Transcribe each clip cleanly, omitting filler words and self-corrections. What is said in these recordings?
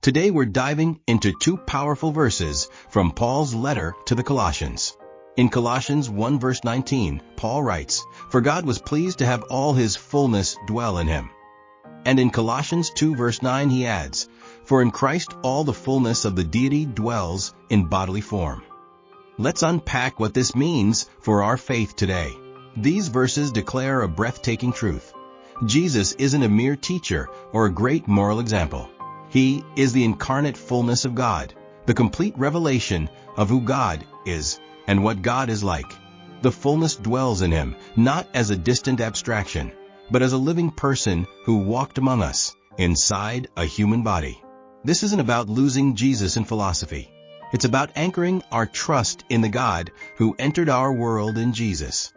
Today we're diving into two powerful verses from Paul's letter to the Colossians. In Colossians 1 verse 19, Paul writes, "For God was pleased to have all his fullness dwell in him." And in Colossians 2 verse 9 he adds, "For in Christ all the fullness of the deity dwells in bodily form." Let's unpack what this means for our faith today. These verses declare a breathtaking truth. Jesus isn't a mere teacher or a great moral example. He is the incarnate fullness of God, the complete revelation of who God is and what God is like. The fullness dwells in him, not as a distant abstraction, but as a living person who walked among us, inside a human body. This isn't about losing Jesus in philosophy. It's about anchoring our trust in the God who entered our world in Jesus.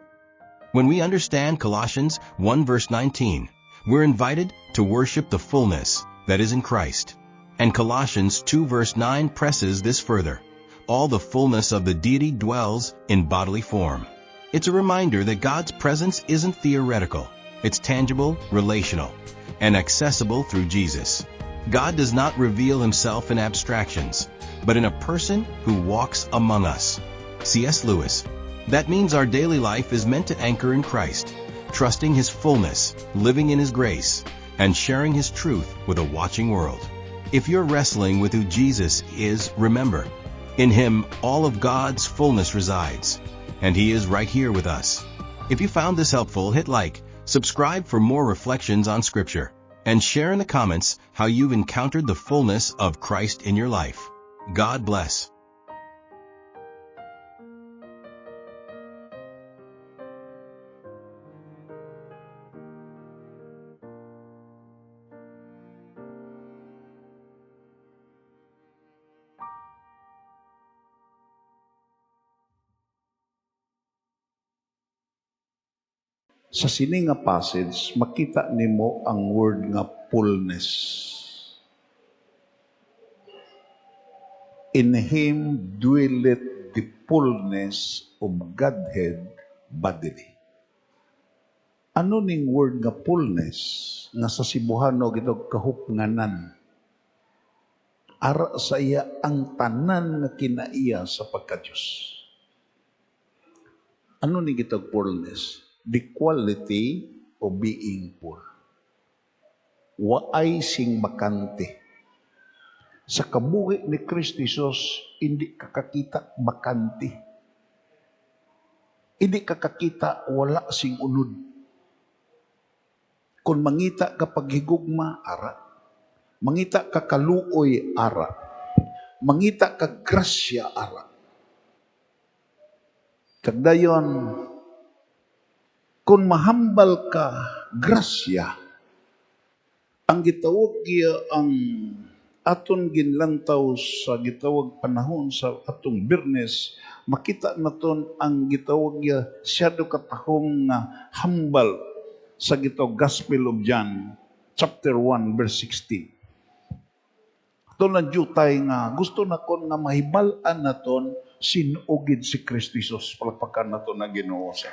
When we understand Colossians 1 verse 19, we're invited to worship the fullness that is in Christ. And Colossians 2 verse 9 presses this further. All the fullness of the deity dwells in bodily form. It's a reminder that God's presence isn't theoretical. It's tangible, relational, and accessible through Jesus. God does not reveal himself in abstractions, but in a person who walks among us. C.S. Lewis. That means our daily life is meant to anchor in Christ, trusting his fullness, living in his grace, and sharing his truth with a watching world. If you're wrestling with who Jesus is, remember, in him all of God's fullness resides, and he is right here with us. If you found this helpful, hit like, subscribe for more reflections on Scripture, and share in the comments how you've encountered the fullness of Christ in your life. God bless. Sa sini nga passage, makita nimo ang word nga fullness. In him dwelleth the fullness of Godhead bodily. Ano ning word nga fullness nga sa Cebuano gitog kahupnganan? Ara sa iya ang tanan nga kinaiya sa pagka-Dios. Ano ni gitog fullness? The quality of being full. Waay sing bakante. Sa kabuhi ni Kristo Jesus, hindi kakakita bakante. Hindi kakakita wala sing unod. Kung mangita ka paghigugma, ara. Mangita ka kaluoy, ara. Mangita ka grasya, ara. Kagdayon, kung mahambal ka, grasya, ang gitawag ang aton ginlantaw sa gitawag panahon sa atong Biyernes, makita naton ang gitawag siyado katahong nga hambal sa gitawag Gospel of John, chapter 1, verse 16. Ito na jutay nga, gusto na kon nga mahibalan naton sinugid si Kristo Jesus, palagpakan naton na Ginoo sa.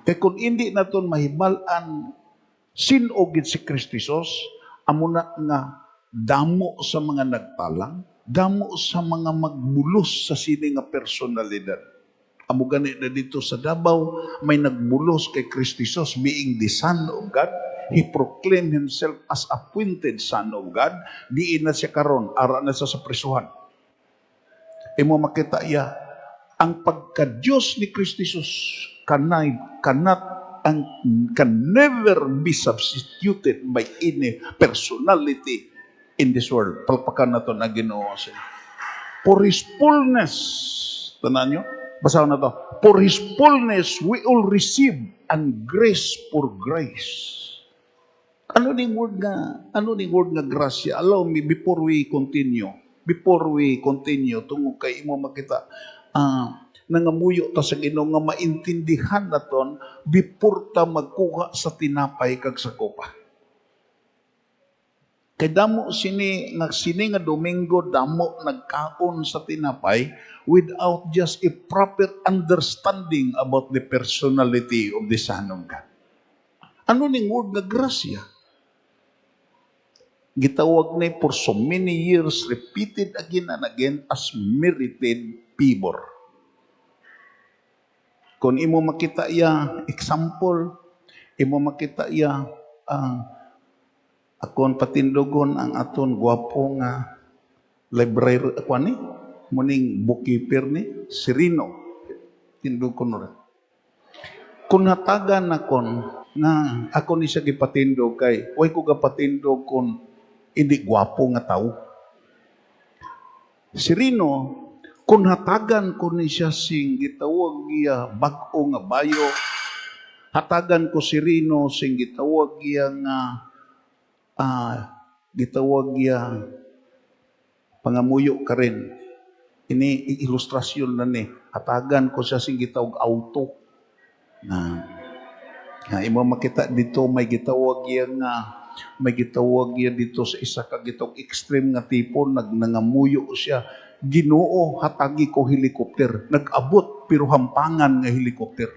Kaya kung hindi naton mahibalan sinugid si Kristo Jesus, amo na nga damo sa mga nagtalang, damo sa mga magbulos sa sini nga personalidad. Amo gani na dito sa Davao, may nagbulos kay Kristo Jesus being the Son of God. He proclaimed himself as appointed Son of God. Diin na siya karon, ara na siya sa prisuhan. Imo makita iya, ang pagka-Diyos ni Kristo Jesus can never be substituted by any personality in this world. Palpakan na ito na Ginoo siya. For His fullness, tanan nyo, basahan na ito, for His fullness we all receive and grace for grace. Ano ning word nga grasya? Allow me before we continue, tungo kay imo makita, nangamuyo ta sa Ginoo nga maintindihan naton before ta magkuha sa tinapay kag sa kopa. Kay damo sini nga Domingo damo nagkaon sa tinapay without just a proper understanding about the personality of the Son of God. Ano ning word nga grasya? Gitawag ni for so many years, repeated again and again as merited favor. Kung imo makita iya example, imo makita iya akon patindogon ang aton gwapo nga library ako ni muning bookkeeper ni Sirino. Tindog ko rin. Kung natagan akon nga ako ni siya gipatindog kay way ko gapatindog kung hindi gwapo nga tao. Sirino, kung hatagan ko ni siya sing gitawag iya bag-o nga bayo, hatagan ko si Rino sing gitawag iya nga gitawag iya pangamuyo ka rin. Ini ilustrasyon na ni. Hatagan ko siya sing gitawag auto. Na imo makita dito may gitawag iya nga may gitawag iya dito sa isa ka gitawag extreme nga tipo nangamuyo siya. Ginoo hatagi ko helicopter. Nag-abot pero hampangan nga helicopter.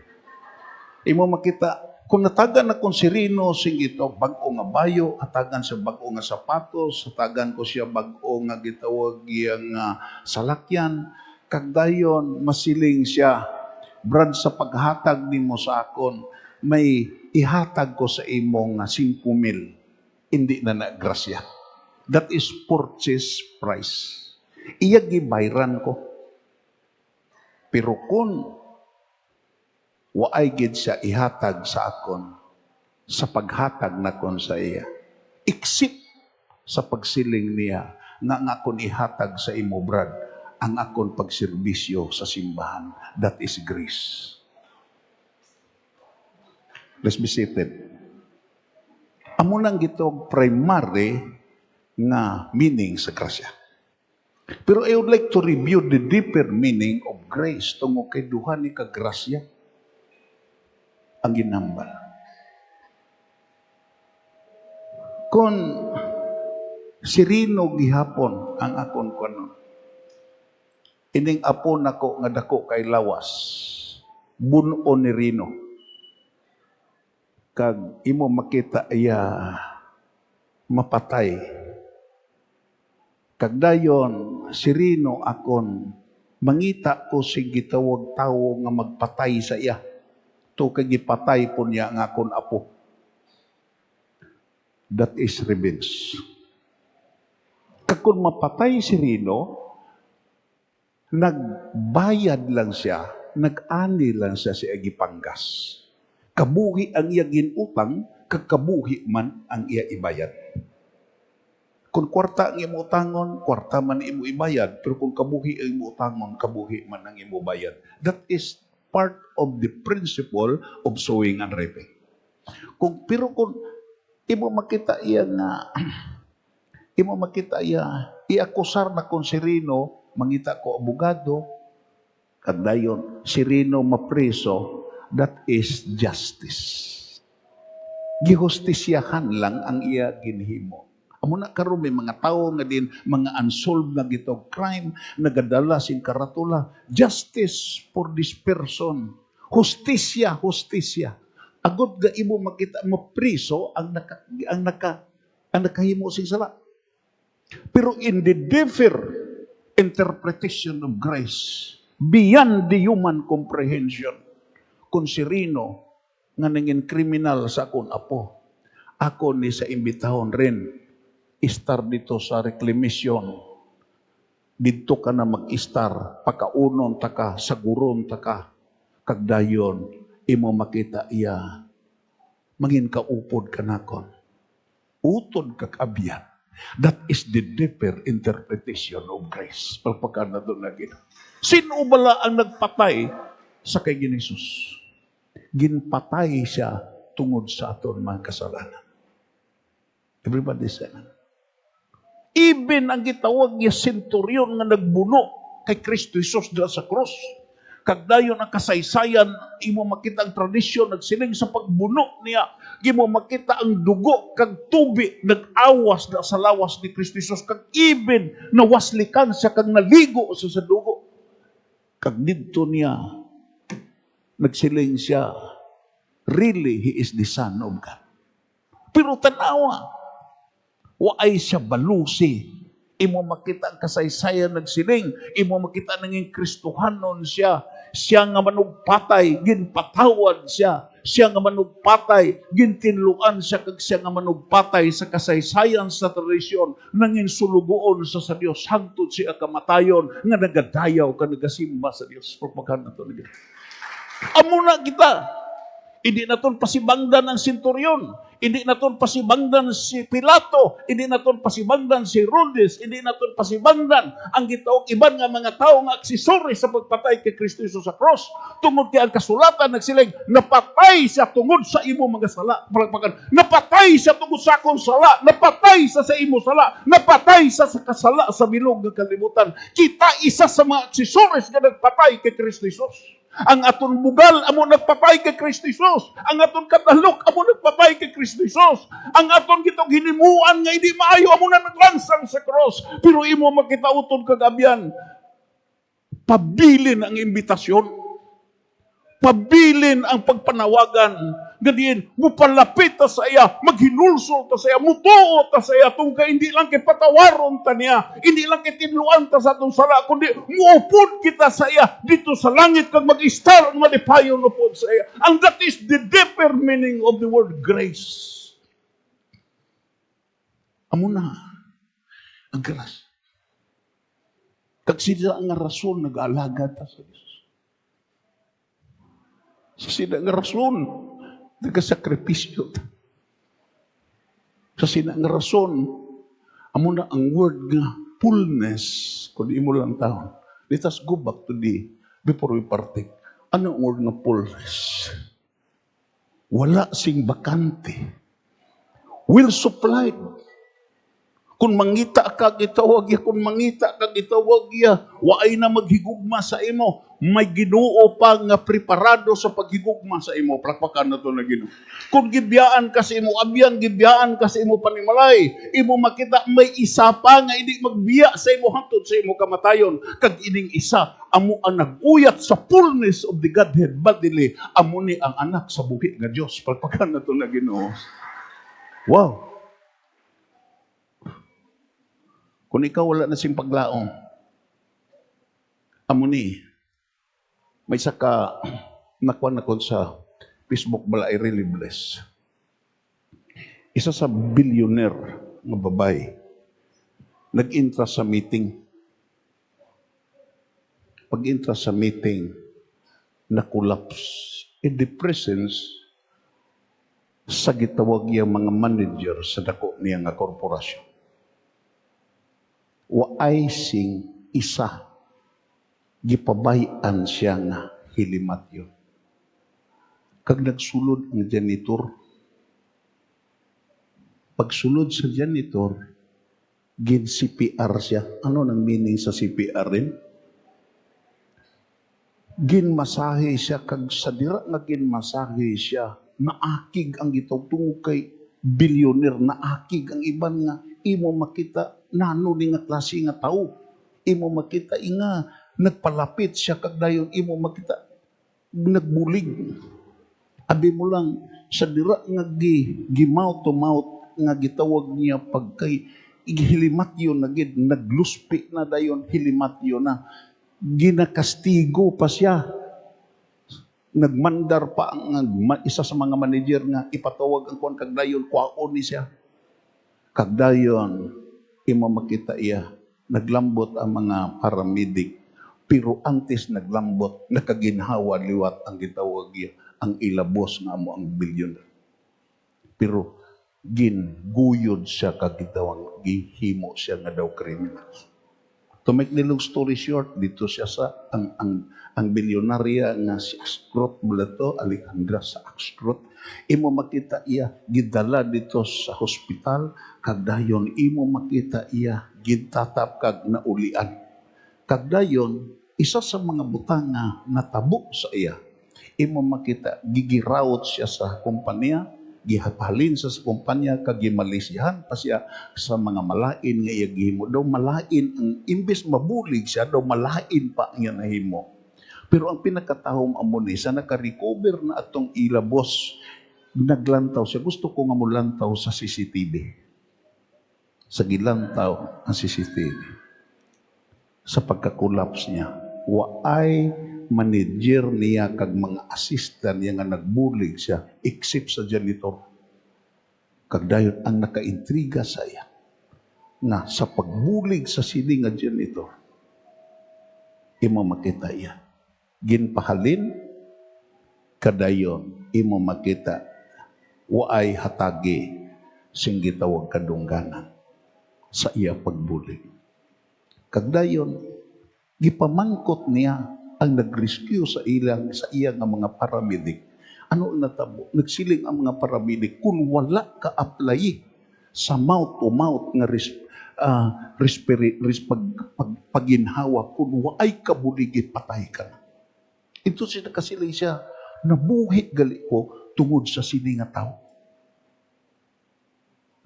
Imo makita kung natagan na kung si Rino sing ito bag-o nga bayo, hatagan siya bag-o nga sapatos, hatagan ko siya bag-o nga gitawag yang salakyan, kagdayon masiling siya. Brad sa paghatag nimo sa akon, may ihatag ko sa imo nga 5,000. Hindi na grasya. That is purchase price. Iya gibayran ko. Pero kung waay gid siya ihatag sa akon sa paghatag na kon sa iya, except sa pagsiling niya nga akon ihatag sa imo brad ang akon pagserbisyo sa simbahan. That is grace. Let's be seated. Amo nang gitog primary nga meaning sa grasya. Pero I would like to review the deeper meaning of grace tungo kay duha ni kagrasya ang ginambal. Kung si Rino gihapon ang akon kanon, ining apo nako nga dako kay lawas, bunon ni Rino. Kag imo makita iya mapatay. Kagdayon, si Rino akon, mangita ko si gitawag tao nga magpatay sa iya. To kay gipatay po niya nga akon apo. That is revenge. Kag kung mapatay si Rino, nagbayad lang siya, nag-ani lang siya sa Agipanggas. Kabuhi ang iya ginutang, kag kabuhi man ang iya ibayad. Kung kwarta ang imo utangon, kwarta man imo ibayad. Pero kung kabuhi ang imo utangon, kabuhi man ang imo bayad. That is part of the principle of sowing and reaping. Pero kung imo makita iya nga, imo makita iya, iakusar na kung si Rino, mangita ko abogado, kagdayon, si Rino mapreso, that is justice. Gihustisyahan lang ang iya ginhimo. Amo na karon may mga tawo nga din mga unsolved na gitog crime nagadala sin karatula. Justice for this person. Hustisya. Agud ga imo makita mo priso ang nakahimo sing sala. Pero in the deeper interpretation of grace, beyond the human comprehension, kung si Rino nga nangin kriminal sa akon apo, ako ni sa imbitahon rin istar dito sa reclamation. Dito ka na mag-istar, pakaunon taka, saguron taka, kagdayon, imo makita iya, mangin kaupod ka nakon. Utod kakabyan. That is the deeper interpretation of grace. Pagpaka na doon na gina. Sino bala ang nagpatay sa kay Jesus? Ginpatay siya tungod sa aton mga kasalanan. Everybody say amen. Even ang gitawag niya centurion nga nagbuno kay Kristo Jesus dala sa cross. Kagdayon ang kasaysayan, imo makita ang tradisyon, nagsiling sa pagbuno niya. Imo makita ang dugo, kag tubi, nag-awas na sa lawas ni Kristo Jesus. Kag even nawaslikan siya, kag naligo siya sa dugo. Kag dito niya, nagsiling siya, really, He is the Son of God. Pero tanawa, Waay siya balusi. Imo makita ang kasaysayan nagsiling. Imo makita nanging Kristohanon siya. Siya nga manugpatay, ginpatawad siya. Siya nga manugpatay, gintinluan siya kag siya nga manugpatay sa kasaysayan sa tradisyon nanging sulugoon sa Dios hangtod siya kamatayon nga nagadayaw ka nagasimba sa Dios. Propaganda to nila. Amo na kita. Hindi naton pasibangdan ang senturyon. Hindi naton pasibangdan si Pilato. Hindi naton pasibangdan si Herodes. Hindi naton pasibangdan ang gitaong iban nga mga tao nga aksesori sa pagpatay kay Kristo Jesus sa cross. Tungod kay ang kasulatan nagsiling, napatay siya tungod sa imo mga sala. Napatay siya tungod sa akong sala. Napatay siya sa imo sala. Napatay siya sa kasala sa bilog ng kalibutan. Kita isa sa mga aksesoris nga nagpatay kay Kristo Jesus. Ang aton bugal, amo nagpatay kay Kristo Jesus. Ang aton katalok, amo nagpatay kay Kristo Jesus. Ang aton gitong hinimuan nga hindi maayo, amo na naglansang sa cross. Pero imo makitautod kagabyan, pabilin ang imbitasyon. Pabilin ang pagpanawagan. Ganyan, mupalapit ta sa iya, maghinulso ta sa iya, mutuo ta sa iya, tungka hindi lang kay patawaron ta niya, hindi lang kay tinluan ta sa atong sala, kundi muupod kita sa iya, dito sa langit, kag mag-istar ang malipayon upod sa iya. And that is the deeper meaning of the word grace. Amo na, ang grace. Kag sila nga rason, nag-aalaga ta sa Diyos. Sa sila nga rason, nagkasakripisyo. Sa sila nga rason, amo na ang word nga fullness, kung di mo lang taon. Let us go back to before we partake. Ano ang word nga fullness? Wala sing bakante. Will supplied. Kung mangita ka, gitawag ya. Kung mangita ka, gitawag ya. Waay na maghigugma sa imo. May Ginoo pa nga preparado sa paghigugma sa imo. Prakpakan na to na Ginoo. Kung gibiyaan ka sa imo, abyan, gibiyaan ka sa imo panimalay. Imo makita may isa pa nga hindi magbiya sa imo hangtod sa imo kamatayon. Kag ining isa, amo ang nag-uyat sa fullness of the Godhead bodily. Amo ni ang anak sa buhi nga Dios. Prakpakan na to na Ginoo. Wow. Kung ikaw wala na sing paglaong, amo ni, may saka nakuha na ko sa Facebook bala, I really bless. Isa sa billionaire nga babae, nag-intra sa meeting. Pag-intra sa meeting, na-collapse in the presence sa gitawag yung mga manager sa dako niya nga korporasyon. Waay sing isa gipabayan siya nga hilimatyon. Kag nagsulod ang janitor, pagsulod sa janitor, gin CPR siya. Ano nang meaning sa CPR rin? Gin masahe siya, kag sa dira nga gin masahe siya, naakig ang gitawtungog kay billionaire, naakig ang iban nga imo makita nano ni nga klase nga tao. Imo makita inga nagpalapit siya kag dayon imo makita nagbulig. Abi mo lang sa dira nga gi-mouth to mouth nga gitawag niya pagkay hilimatyo na gid, nagluspi na dayon hilimatyo na. Ginakastigo pa siya. Nagmandar pa ang isa sa mga manager nga ipatawag ang kuan kag dayon kwaon ni siya. Kag dayon imo makita iya naglambot ang mga paramedic, pero antes naglambot nakaginhawa liwat ang gitawag iya ang ilabos nga amo ang bilyon. Pero guyod siya kag gitawag gihimo siya nga daw criminal. To make the long story short, dito siya sa ang bilyonarya nga si Axtrot bulato, Alejandra sa Axtrot. Imo makita iya gidala dito sa hospital, kag dayon imo makita iya gintatap kag naulian. Kag dayon isa sa mga butang nga natabo sa iya. Imo makita gigirawot siya sa kumpanya, gihalin sa kumpanya kag gimalisihan pa siya sa mga malain nga iya gihimo. Daw malain ang imbes mabulig siya, daw malain pa ang nahimo. Pero ang pinakatahom amo ni sa naka-recover na atong ilabos, naglantaw siya. Gusto ko nga mo lantaw sa CCTV. sa gilantaw ang CCTV. Sa pagkakulaps niya, waay manager niya kag mga assistant niya nga nagbulig siya, except sa janitor. Kag dayon ang nakaintriga sa iya, na sa pagbulig sa sini nga janitor, imo makita iya. Ginpahalin, kadayon, imo makita, waay hatagi, sing gitawag kadungganan sa iya pagbulig. Kagdayon, gipamangkot niya ang nag-rescue sa iya nga mga paramedic. Ano natabo? Nagsiling ang mga paramedic, kung wala ka-apply sa mouth-to-mouth nga paginhawa, kung waay kabuligi, patay ka na. Ito kasiling siya, nabuhi gali ko tungod sa sini nga tao.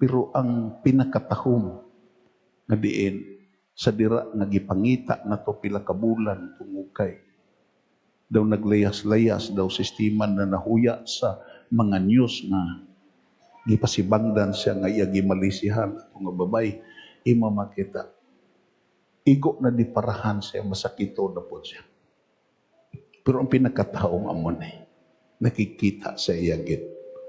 Pero ang pinakatahom nga diin, sa dira nagipangita na to pila ka bulan tungod kay daw naglayas-layas daw sistema na nahuya sa mga news na gipasibangdan siya nga iya gimalisihan ato nga babay, imo makita igo na di parahan siya, masakito na po siya. Pero ang pinakataong amon nakikita sa iya gid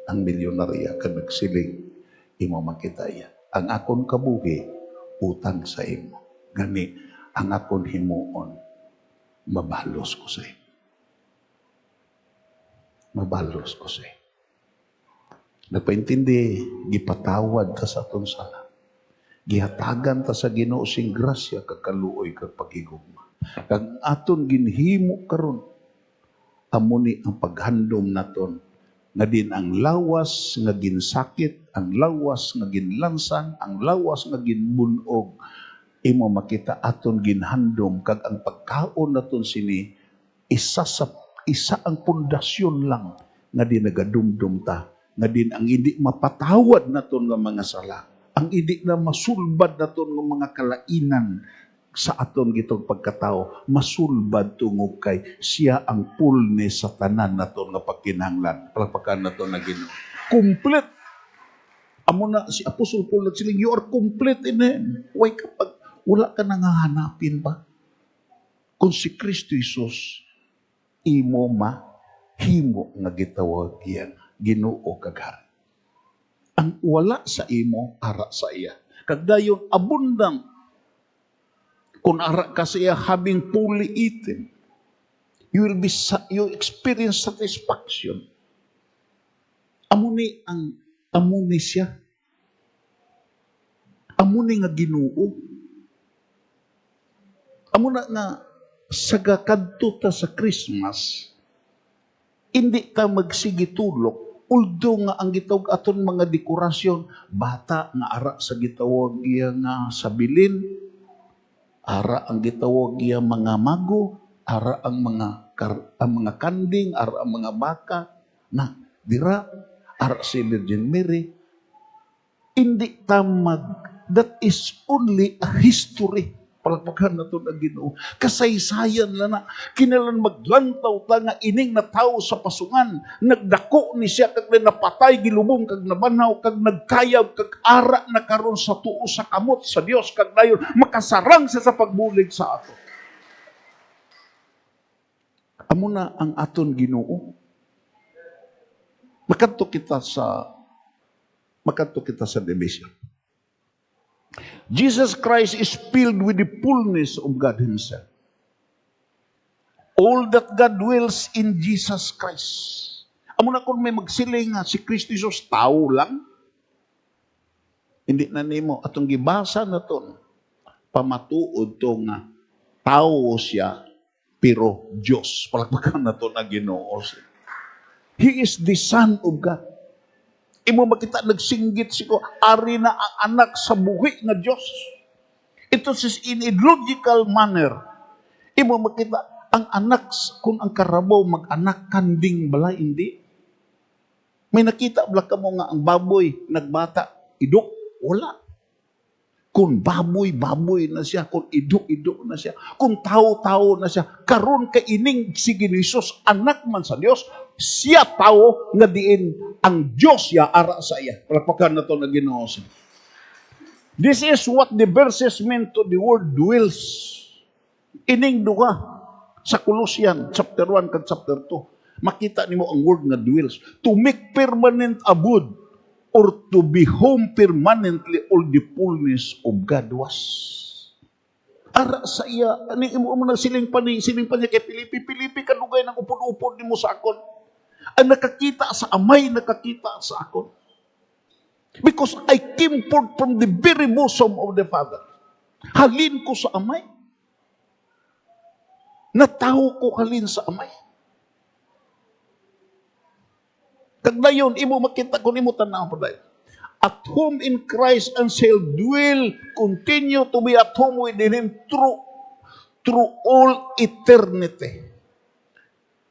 ang milyonarya kag nagsiling, imo makita iya, ang akon kabuhi utang sa imo. Gani, ang akon himuon, mabalos ko sa imo. Mabalos ko sa imo. Nagpaintindi, gipatawad ta sa atong sala. Gihatagan ta sa Ginoo sing grasya, kakaluoy, kag pagigugma. Kag aton ginhimo karon, amuni ang paghandom naton, nga din ang lawas nga ginsakit, ang lawas nga ginlansang, ang lawas nga ginbunog, imo makita aton ginhandom, kag ang pagkaon naton sini isa ang pundasyon lang nga di nagadumdum ta, nga din ang hindi mapatawad naton nga mga sala, ang hindi na masulbad naton nga mga kalainan sa aton gitong pagkatao, masulbad tungod kay siya ang fullness sa tanan naton nga pagkinahanglan. Palakpakan naton na Ginoo. Complete. Amo na si Apostol Paul nagsiling, you are complete in Him. Why kapag wala ka nang hahanapin ba? Kung si Kristo Jesus, imo mahimo nga gitawag yan, Ginoo kag Hari. Ang wala sa imo, ara sa iya. Kagdayon, abundant. Kung ara ka sa iya, having fully eaten, you experience satisfaction. Amuni siya. Amuni nga Ginoo. Amo na nga sagakadto ta sa Christmas, hindi ta magsigitulok, although nga ang gitawag aton mga dekorasyon, bata nga ara sa gitawag iya nga sabilin, ara ang gitawag iya mga mago, ara ang mga kanding, ara ang mga baka, na dira, ara si Virgin Mary. Hindi ta that is only a history. Palakpakan na ito na Ginoo. Kasaysayan lang na. Kinalan maglantaw ta nga ining na tao sa pasungan. Nagdako ni siya kag napatay, gilubong kag nabanaw, kag nagkayab, kag ara na karon sa tuo sa kamot sa Dios, kag dayon makasarang siya sa pagbulig sa ato. Amo na ang aton Ginoo. Makanto kita sa division. Jesus Christ is filled with the fullness of God Himself. All that God wills in Jesus Christ. Amo na kung may magsiling nga si Kristo Jesus tao lang, hindi na nimo atong gibasa na ton, pamatuod to nga tao siya, pero Diyos. Palakpakan na to na Ginoo siya. He is the Son of God. Imo makita nagsinggit siko, ari na ang anak sa buhi nga Diyos. Ito is in a logical manner. Imo makita ang anak, kung ang karabaw mag-anak, kanding bala, hindi. May nakita bala ka mo nga ang baboy, nagbata, idok, wala. Kung baboy na siya, kung idok na siya, kung tao na siya, karon kay ining si Ginisus, anak man sa Dios, siya tao nga diin ang Dios ya ara sa iya. Palakpakan na to na Ginoo. This is what the verses meant to the word dwells. Ining duha sa Colossians chapter 1 kag chapter 2. Makita nimo ang word nga dwells. To make permanent abode or to be home permanently all the fullness of God was. Ara sa iya, ani imo mo siling pa niya kay Pilipi kadugay ng upod-upod nimo sa akon. Ang nakakita sa amay, nakakita sa akon. Because I came forth from the very bosom of the Father. Halin ko sa amay. Nataho ko halin sa amay. Kagdayon, imo makita kung imo tanaw pa dahil. At home in Christ and shall dwell, continue to be at home within Him through all eternity.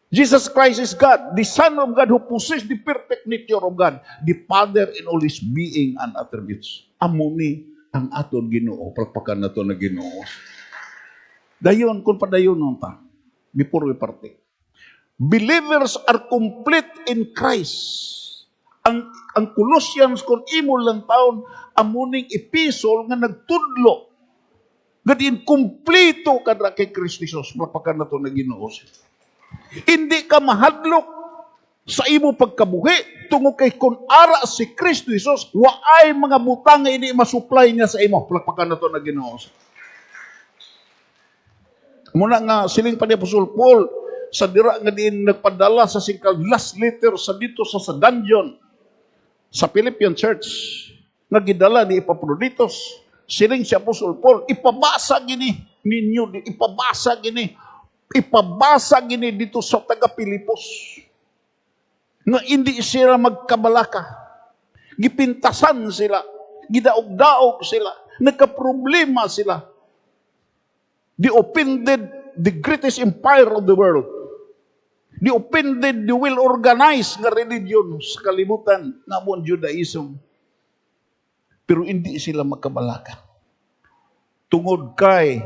Jesus Christ is God, the Son of God who possesses the perfect nature of God, the Father in all His being and attributes. Amuni ang aton Ginoo, palpakan nato na Ginoo. Dayon, kung padayon nung ta, before we partake. Believers are complete in Christ. Ang Colossians, kung imo lang taon, amuning epistle nga nagtudlo. Gadin, kumplito kadra kay Kristo Jesus, palpakan nato na Ginoo. Hindi ka mahadlok sa imo pagkabuhi tungo kay kung ara si Kristo Jesus waay mga butang nga ini masupply niya sa imo. Palakpakan nato na Ginoo. Muna nga siling pa ni Apostol Paul sa dira nga diin nagpadala sa singkal last letter sa dito sa dungeon sa Philippian church nga gidala ni Epaphroditus. Siling si Apostol Paul, ipabasa gini ninyo, ipabasa gini dito sa taga-Pilipos nga hindi sila magkabalaka. Gipintasan sila, gidaog-daog sila, nagkaproblema sila. They offended the greatest empire of the world. They offended the well-organized nga religion sa kalibutan na mong Judaism. Pero hindi sila magkabalaka. Tungod kay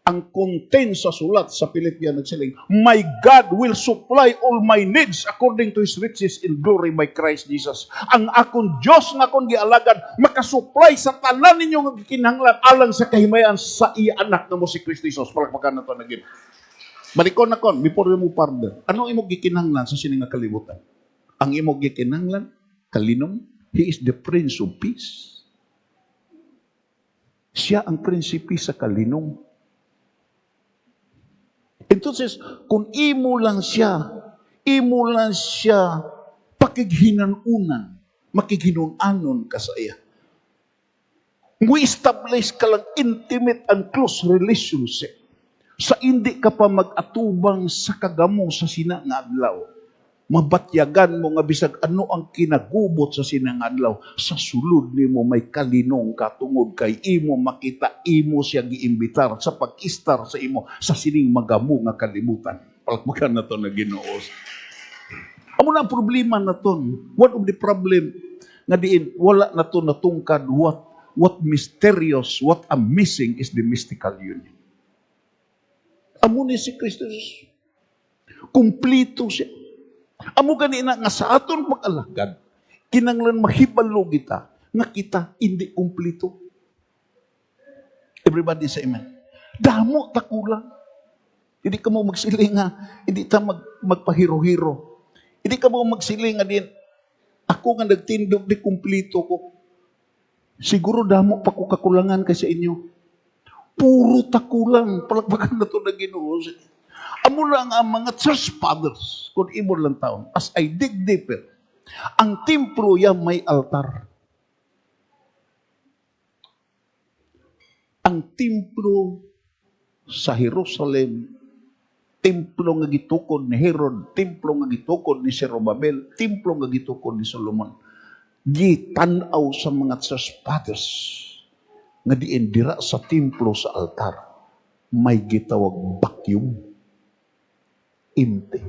ang content sa sulat sa Philippians nagsiling, my God will supply all my needs according to His riches in glory by Christ Jesus. Ang akong Diyos nga akong gialagad, makasupply sa tanan ninyo nga gikinahanglan alang sa kahimayan sa iya anak na mo si Kristo Jesus. Palakpakan na ito na gina. Balikon na kon, before mo pardon. Ano imo gikinahanglan sa sining nga kalibutan? Ang imo gikinahanglan, kalinom, He is the Prince of Peace. Siya ang prinsipi sa kalinom. Entonces, kung imo lang siya pakighinan-unan, makighinunanon ka sa iya. Mu-establish ka lang intimate and close relationship sa hindi ka pa mag-atubang sa kagamo sa sinangadlaw. Mabatyagan mo nga bisag ano ang kinagubot sa sinangadlaw. Sa sulod nimo may kalinong katungod kay imo makita imo siya giimbitar sa pag-istar sa imo sa sining magamo nga kalibutan. Palakpakan na to na Ginoo. Amo na ang problema na to. One of the problem nga diin wala na to natungkad what mysterious, what amazing is the mystical union. Amo ni si Kristo Jesus. Kumplito siya. Amo ganina nga sa aton pag-alagad, kinanglan mahibalo kita, nga kita hindi kumplito. Everybody say amen. Damo ta kulang. Hindi ka mo magsiling nga, hindi ta magpahiro-hiro. Hindi ka mo magsiling nga din, ako nga nagtindog di kumplito ko. Siguro damo pa ko kakulangan kasi inyo. Puro ta kulang. Palakpakan na ito na Ginoo. Amo lang ang mga church fathers, kung imo lang taon, as I dig deeper, ang templo yan may altar. Ang templo sa Jerusalem, templo nga gitukod ni Herod, templo nga gitukod ni Zerubbabel, templo nga gitukod ni Solomon, gitanaw sa mga church fathers, nga diin dira sa templo sa altar, may gitawag vacuum. Empty.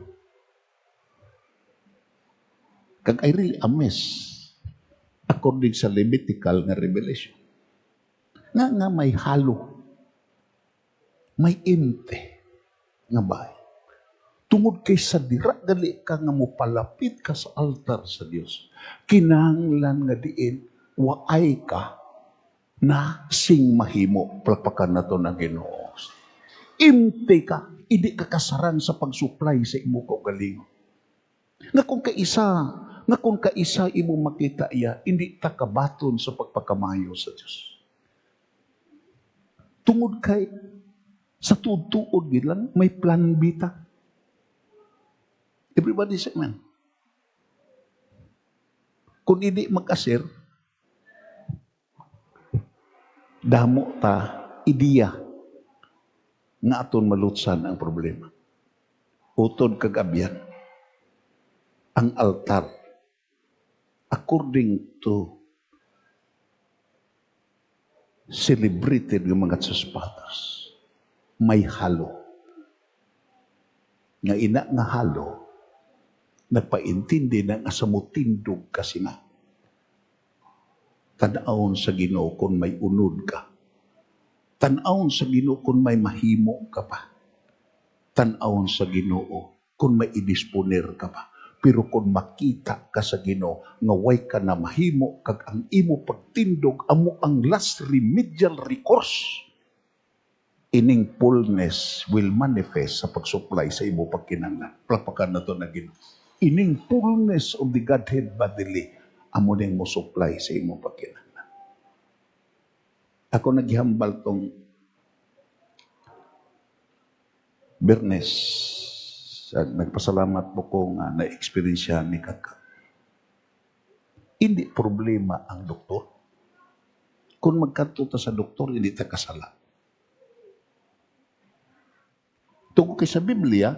Kag I really amazed according sa Levitical nga revelation. Nga may halo. May empty nga bahay. Tungod kay sa dira gali ka nga mopalapit ka sa altar sa Dios. Kinahanglan nga diin waay ka na sing mahimo, palakpakan na to ng Ginoo. Imti ka, hindi ka kasaran sa pag-supply sa imo kaugalingon. Nga kung kaisa imo makita iya, hindi ta kabaton sa pagpakamayo sa Dios. Tungod kay sa tuod lang, may plan B ta. Everybody say amen. Kung hindi mag-asir, damo ta, ideya, nga aton malutsan ang problema. Utod kagabyan, ang altar, according to celebrated ng mga fathers, may halo. Nga ina nga halo, nagpaintindi ng asamutindog kasi nga. Tanawon sa Ginoo kung may unod ka. Tanawon sa Ginoo kung may mahimo ka pa. Tanawon sa Ginoo kung may idisponer ka pa. Pero kung makita ka sa Ginoo nga way ka na mahimo kag ang imo pagtindog amo ang last remedial recourse, ining fullness will manifest sa pagsupply sa imo pagkinahanglan. Palakpakan na to na Ginoo. Ining fullness of the Godhead bodily amo ning mo supply sa imo pagkinahanglan. Ako naghihambal tong Bernes. Nagpasalamat po ko nga na-experience ni Kaka. Hindi problema ang doktor. Kung magkanto ta sa doktor, hindi ta kasala. Tungkol kay sa Biblia,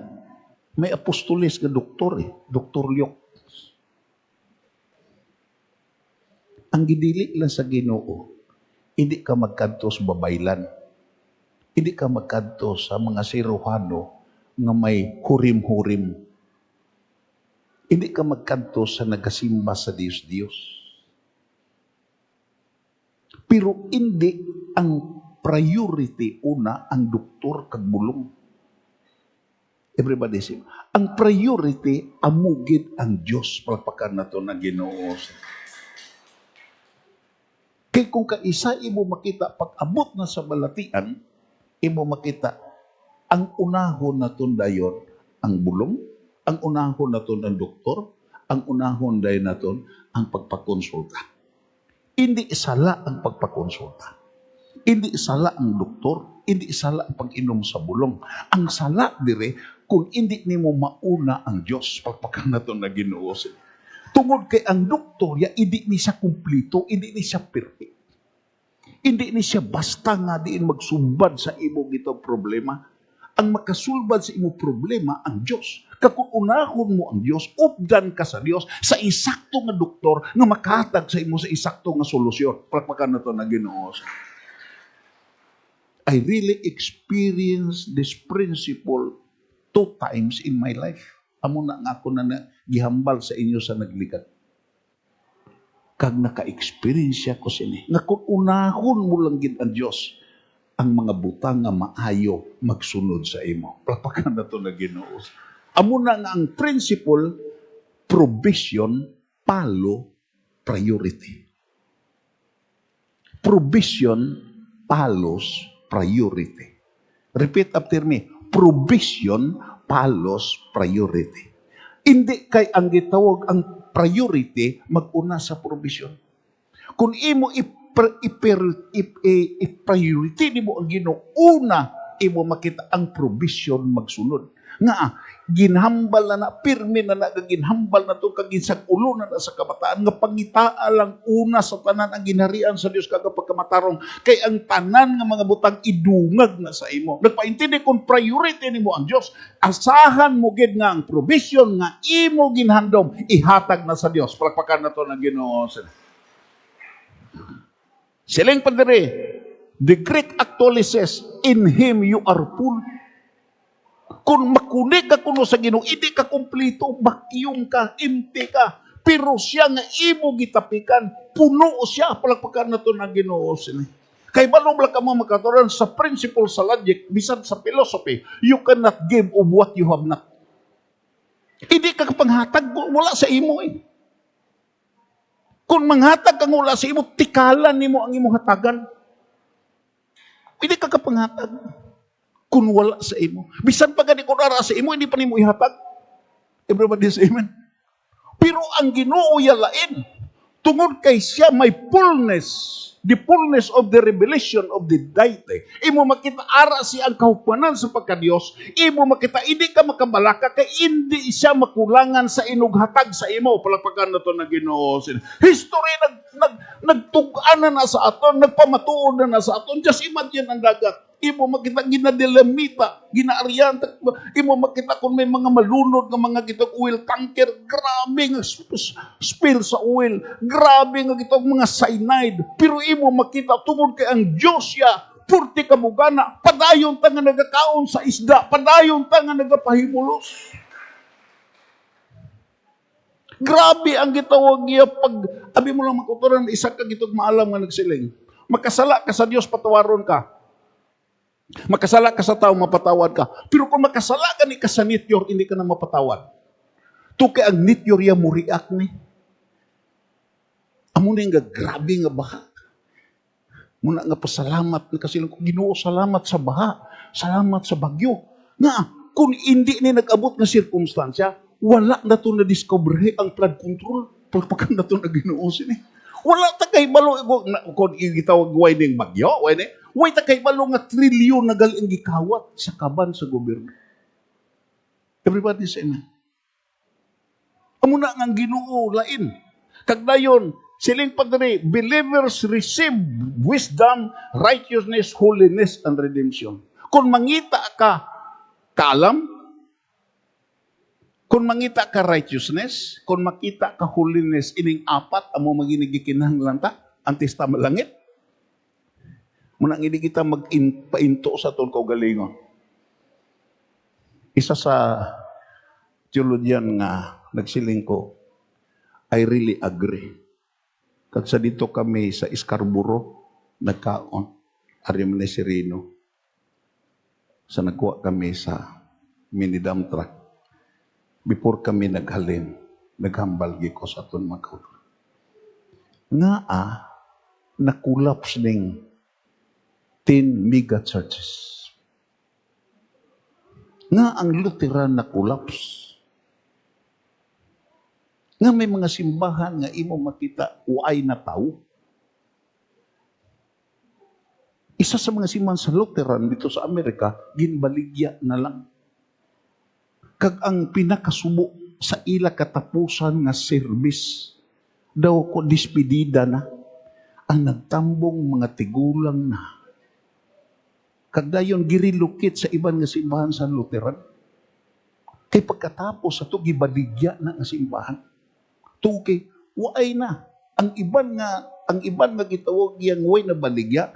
may apostoles nga doktor Dr. Luke. Ang gidili lang sa Ginoo, hindi ka magkanto sa babaylan. Hindi ka magkanto sa mga siruhano nga may hurim-hurim. Hindi ka magkanto sa nagasimba sa Diyos-Diyos. Pero hindi ang priority una ang doktor kag bulong. Everybody say, ang priority amugid ang Diyos. Palakpakan na to na Ginoo. Kaya kung kaisa imo makita, pag abot na sa balatian, imo makita, ang unahon na dayon ang bulong, ang unahon na ang doktor, ang unahon dayon na ang pagpakonsulta. Hindi isala ang pagpakonsulta. Hindi isala ang doktor, hindi isala ang pag-inom sa bulong. Ang sala dire, kung hindi nimo mauna ang Diyos, pagpakan na to na Ginoo. Tungod kay ang doktor, hindi ni siya kumplito, hindi ni siya perfect. Hindi ni siya basta nga diin magsumbad sa imo gitong problema. Ang makasulbad sa imo problema ang Diyos. Kakunahon mo ang Diyos, updan ka sa Diyos, sa isakto nga doktor na makahatag sa imo sa isakto nga solusyon. Pagpakan na to na Ginoo. I really experienced this principle 2 times in my life. Amo na nga ako na gihambal sa inyo sa naglikat. Kag naka-experience ko sini. Nga kung unahon mo lang gid ang Diyos, ang mga butang nga maayo magsunod sa imo. Palakpakan na to na Ginoo. Amo na nga ang principle, provision, palo, priority. Provision, palos, priority. Repeat after me. Provision, palos, priority. Hindi kay ang gitawag ang priority mag-una sa provision. Kung imo i-priority nimo ang Ginoo, una imo makita ang provision magsunod. Nga ginhambal na pirmi na ginhambal na to kag ginsag ulo na sa kabataan nga pangitaa lang una sa tanan ang ginharian sa Dios kag pagkamatarong kay ang tanan nga mga butang idungag na sa imo. Nagpaintindi kung priority nimo ang Dios, asahan mo gid nga ang provision nga imo ginhandom ihatag na sa Dios. Palakpakan na to ng Ginoo. Siling padre, the Greek actually says, in Him you are full. Kung makunik ka kuno sa Ginoo, hindi ka kumplito, vacuum ka, empty ka. Pero siya nga imo gitapikan, puno siya. Palakpakan na to ng Ginoo. Kay balong lang ka mga makaturan sa principle sa logic, bisan sa philosophy, you cannot give of what you have not. Hindi ka panghatag, wala sa imo Kung manghatag kang wala sa imo, tikalan nimo ang imong hatagan. Hindi ka kapanghatag kung wala sa imo. Bisan pa gani kung ara sa imo, hindi pa nimo ihatag. Everybody say amen. Pero ang Ginoo yalain, tungod kay siya may fullness, the fullness of the revelation of the deity. Imo makita ara siya ang kahupanan sa pagka-Dios. Imo makita hindi ka makabalaka kay hindi siya makulangan sa inughatag sa imo. Palakpakan na to na Ginoo. History nagtug-an na sa aton, nagpamatuod na sa aton. Just imagine ang dagat. Imo makita ginadilamita, ginaaryan, imo makita kung may mga malunod ng mga gitong oil tanker, grabe nga spill sa oil, grabe nga gitong mga cyanide, pero imo makita tungod kay ang Diyos ya, purti kamugana, padayon ta nga nagakaon sa isda, padayon ta nga nagapahimulos. Grabe ang gitawag niya pag, abi mo lang makuturan, isa ka gitong maalam nga nagsiling, makasala ka sa Diyos, patawaron ka. Makasala ka sa tao, mapatawad ka. Pero kung makasala ka ni ka sa nityor, hindi ka na mapatawad. Tukay ang nityor ya mo react ni. Amo na nga grabe nga baha. Muna nga pasalamat kasi lang kung Ginoo, salamat sa baha, salamat sa bagyo. Nga, kung hindi ni nag-abot nga sirkumstansya, wala na to na-discover ang flood control. Pagpakan na to na Ginoo sini. Wala ta kay balo kung gitawag way ning bagyo, way ni. Way ta kay balo nga trilyon na galing gikawat sa kaban sa gobyerno. Everybody say amen. Amo na nga Ginoo lain. Kag dayon siling padre, believers receive wisdom, righteousness, holiness, and redemption. Kung mangita ka kalam, kung mangita ka righteousness, kung makita ka holiness, ining apat, amo maginigikinahanglan ta, antes ta malangit. Muna hindi kita magpainto sa itong kaugalingon. Isa sa theologian nga nagsiling ko, I really agree. Kag sa dito kami sa Scarborough, nagkaon, Ariam na Sirino, sa nagkuha kami sa mini dump truck. Before kami naghalin, naghambal ko sa aton mga kautulan. Nga nakulaps ning 10 mega churches. Nga ang Lutheran nakulaps. Nga may mga simbahan nga imo makita uay na tao. Isa sa mga simbahan sa Lutheran dito sa Amerika, ginbaligya na lang. Kag ang pinakasubo sa ila katapusan nga service daw ko dispedida na ang nagtambong mga tigulang na. Kag dayon girilukit sa iban nga simbahan sa Lutheran. Kay pagkatapos sa to gibaligya na nga simbahan. Tungkay waay na ang iban nga gitawag yang way na baligya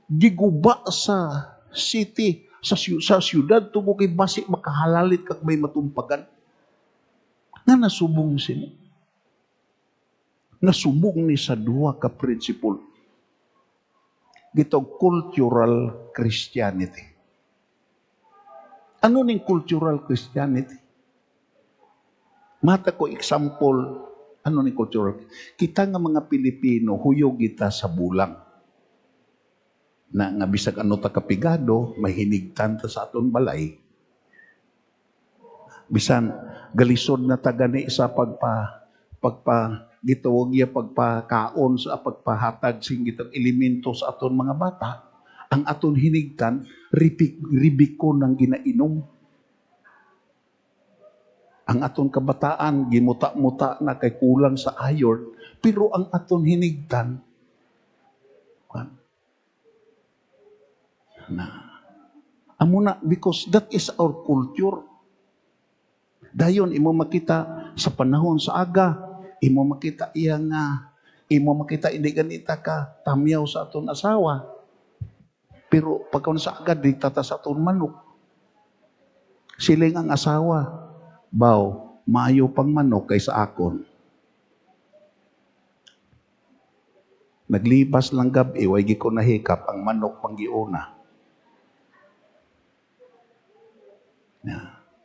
giguba sa city sa syudad tubo kay basi makahalalit kag may matumpagan. Nga nasubong sini. Nasubong ni sa duha ka principle. Gitawag cultural Christianity. Ano ning cultural Christianity? Mata ko example, ano ning cultural? Kita nga mga Pilipino, huyog kita sa bulang. Na nga bisag ano ta kapigado, mahinigtan ta sa aton balay. Bisan galisod na ta gani sa gitawag ya pagpakaon sa pagpahatag sing gitang elemento sa aton mga bata, ang aton hinigtan ribiko ng ginainom. Ang aton kabataan gimuta-muta na kay kulang sa iron, pero ang aton hinigtan amuna because that is our culture. Dayon imo makita sa panahon sa aga, imo makita hindi ganita ka tamyaw sa aton asawa. Pero pagkaon sa aga di tata sa aton manok. Siling ang asawa, baw, maayo pang manok kaysa akon. Naglibas lang gabi, way gi ko nahikap ang manok panggiuna.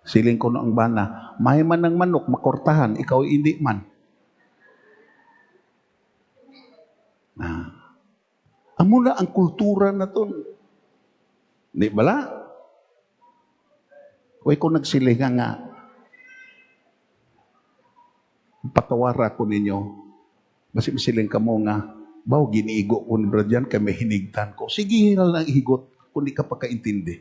Siling ko no ang bana, may man ng manok makortahan, ikaw hindi man. Amo Amo na ang kultura na to. Di bala? Huwag ko nagsilinga nga. Patawara ko ninyo. Basi masiling ka mo nga, baw, giniigo ko ni Brad yan, kay may hinigtan ko. Sige lang higot, kung di ka pagkaintindi.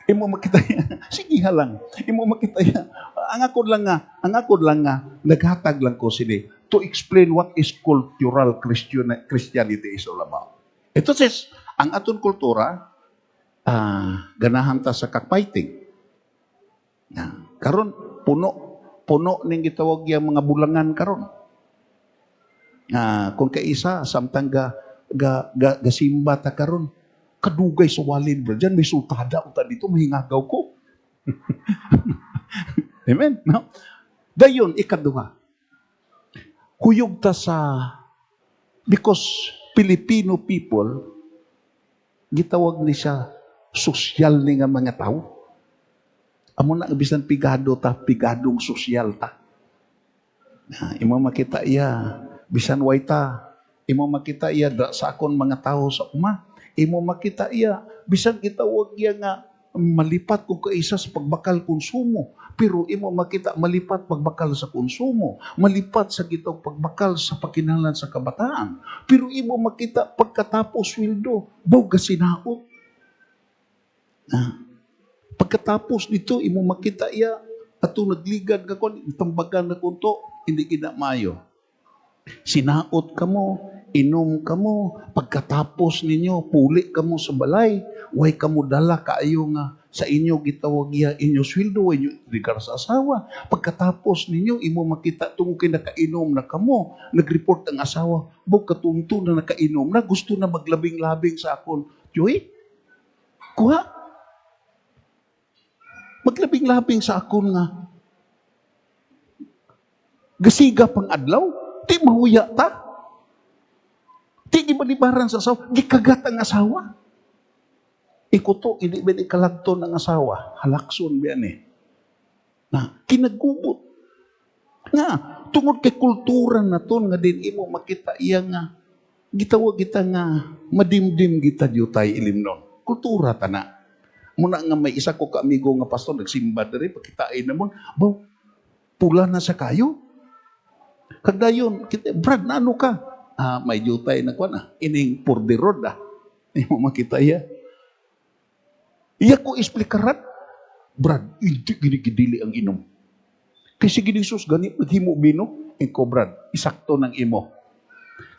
Imo makita yan. Sige lang. Imo makita yan. Ang ako lang nga, naghatag lang ko sila to explain what is cultural Christianity is all about. Ito says, ang aton kultura, ganahan ta sa kakfighting. Karon puno ning gitawag yang mga bulangan karon. Kung kaisa samtang gasimba ta karon, kadugay sa walin bro. Diyan may sultada uta dito, mahingagaw ko. Amen? No? Dayon, ikaduha. Huyog ta because Filipino people, gitawag ni siya sosyal ni nga mga tao. Amo na bisan pigadong sosyal ta. Imo makita iya, bisan way ta, imo makita iya sa akon mga tao sa uma. Imo makita iya, bisan gitawag iya nga malipat kung kaisa sa pagbakal konsumo. Pero imo makita malipat pagbakal sa konsumo, malipat sa gitawag pagbakal sa pakinahanglan sa kabataan. Pero imo makita pagkatapos sweldo, baw sinaot. Pagkatapos nito, imo makita iya ato nagligad ka kon tambagan na kunto, hindi kina mayo. Sinaot kamo, inom kamo, pagkatapos ninyo puli kamo sa balay, way kamo dala kaayo nga sa inyo gitawag iya inyo sweldo, way inyo regard sa asawa. Pagkatapos ninyo imo makita tungod kay nakainom na kamo, nagreport ang asawa, bug katunto na nakainom na, gusto na maglabing-labing sa akon. Joy, kuha. Maglabing-labing sa akon nga. Gasiga pang adlaw, di mahuya ta. Di gibalibaran sa asawa, gikagat ang asawa. Ikuto, hindi ba ikalagton ang asawa? Halakson ba yan eh. Kinagubot. Nga, tungod kay kultura na to, nga din imo makita iya nga, gitawag kita nga, madimdim kita diyo tayo ilimnon. Kultura ta na. Muna nga may isa ko kaamigo nga pastor, nagsimba na rin, pagkitain na mo, pula na sa kayo. Kagdayon, Brad, na ano ka? May jutay na kwa na, ining por the road Hindi mo makita iya. Iya ko explikarat, Brad, hindi ginigidili ang inom. Kasi ginisus, ganit, naghimo bino, ikaw Brad, isakto ng imo.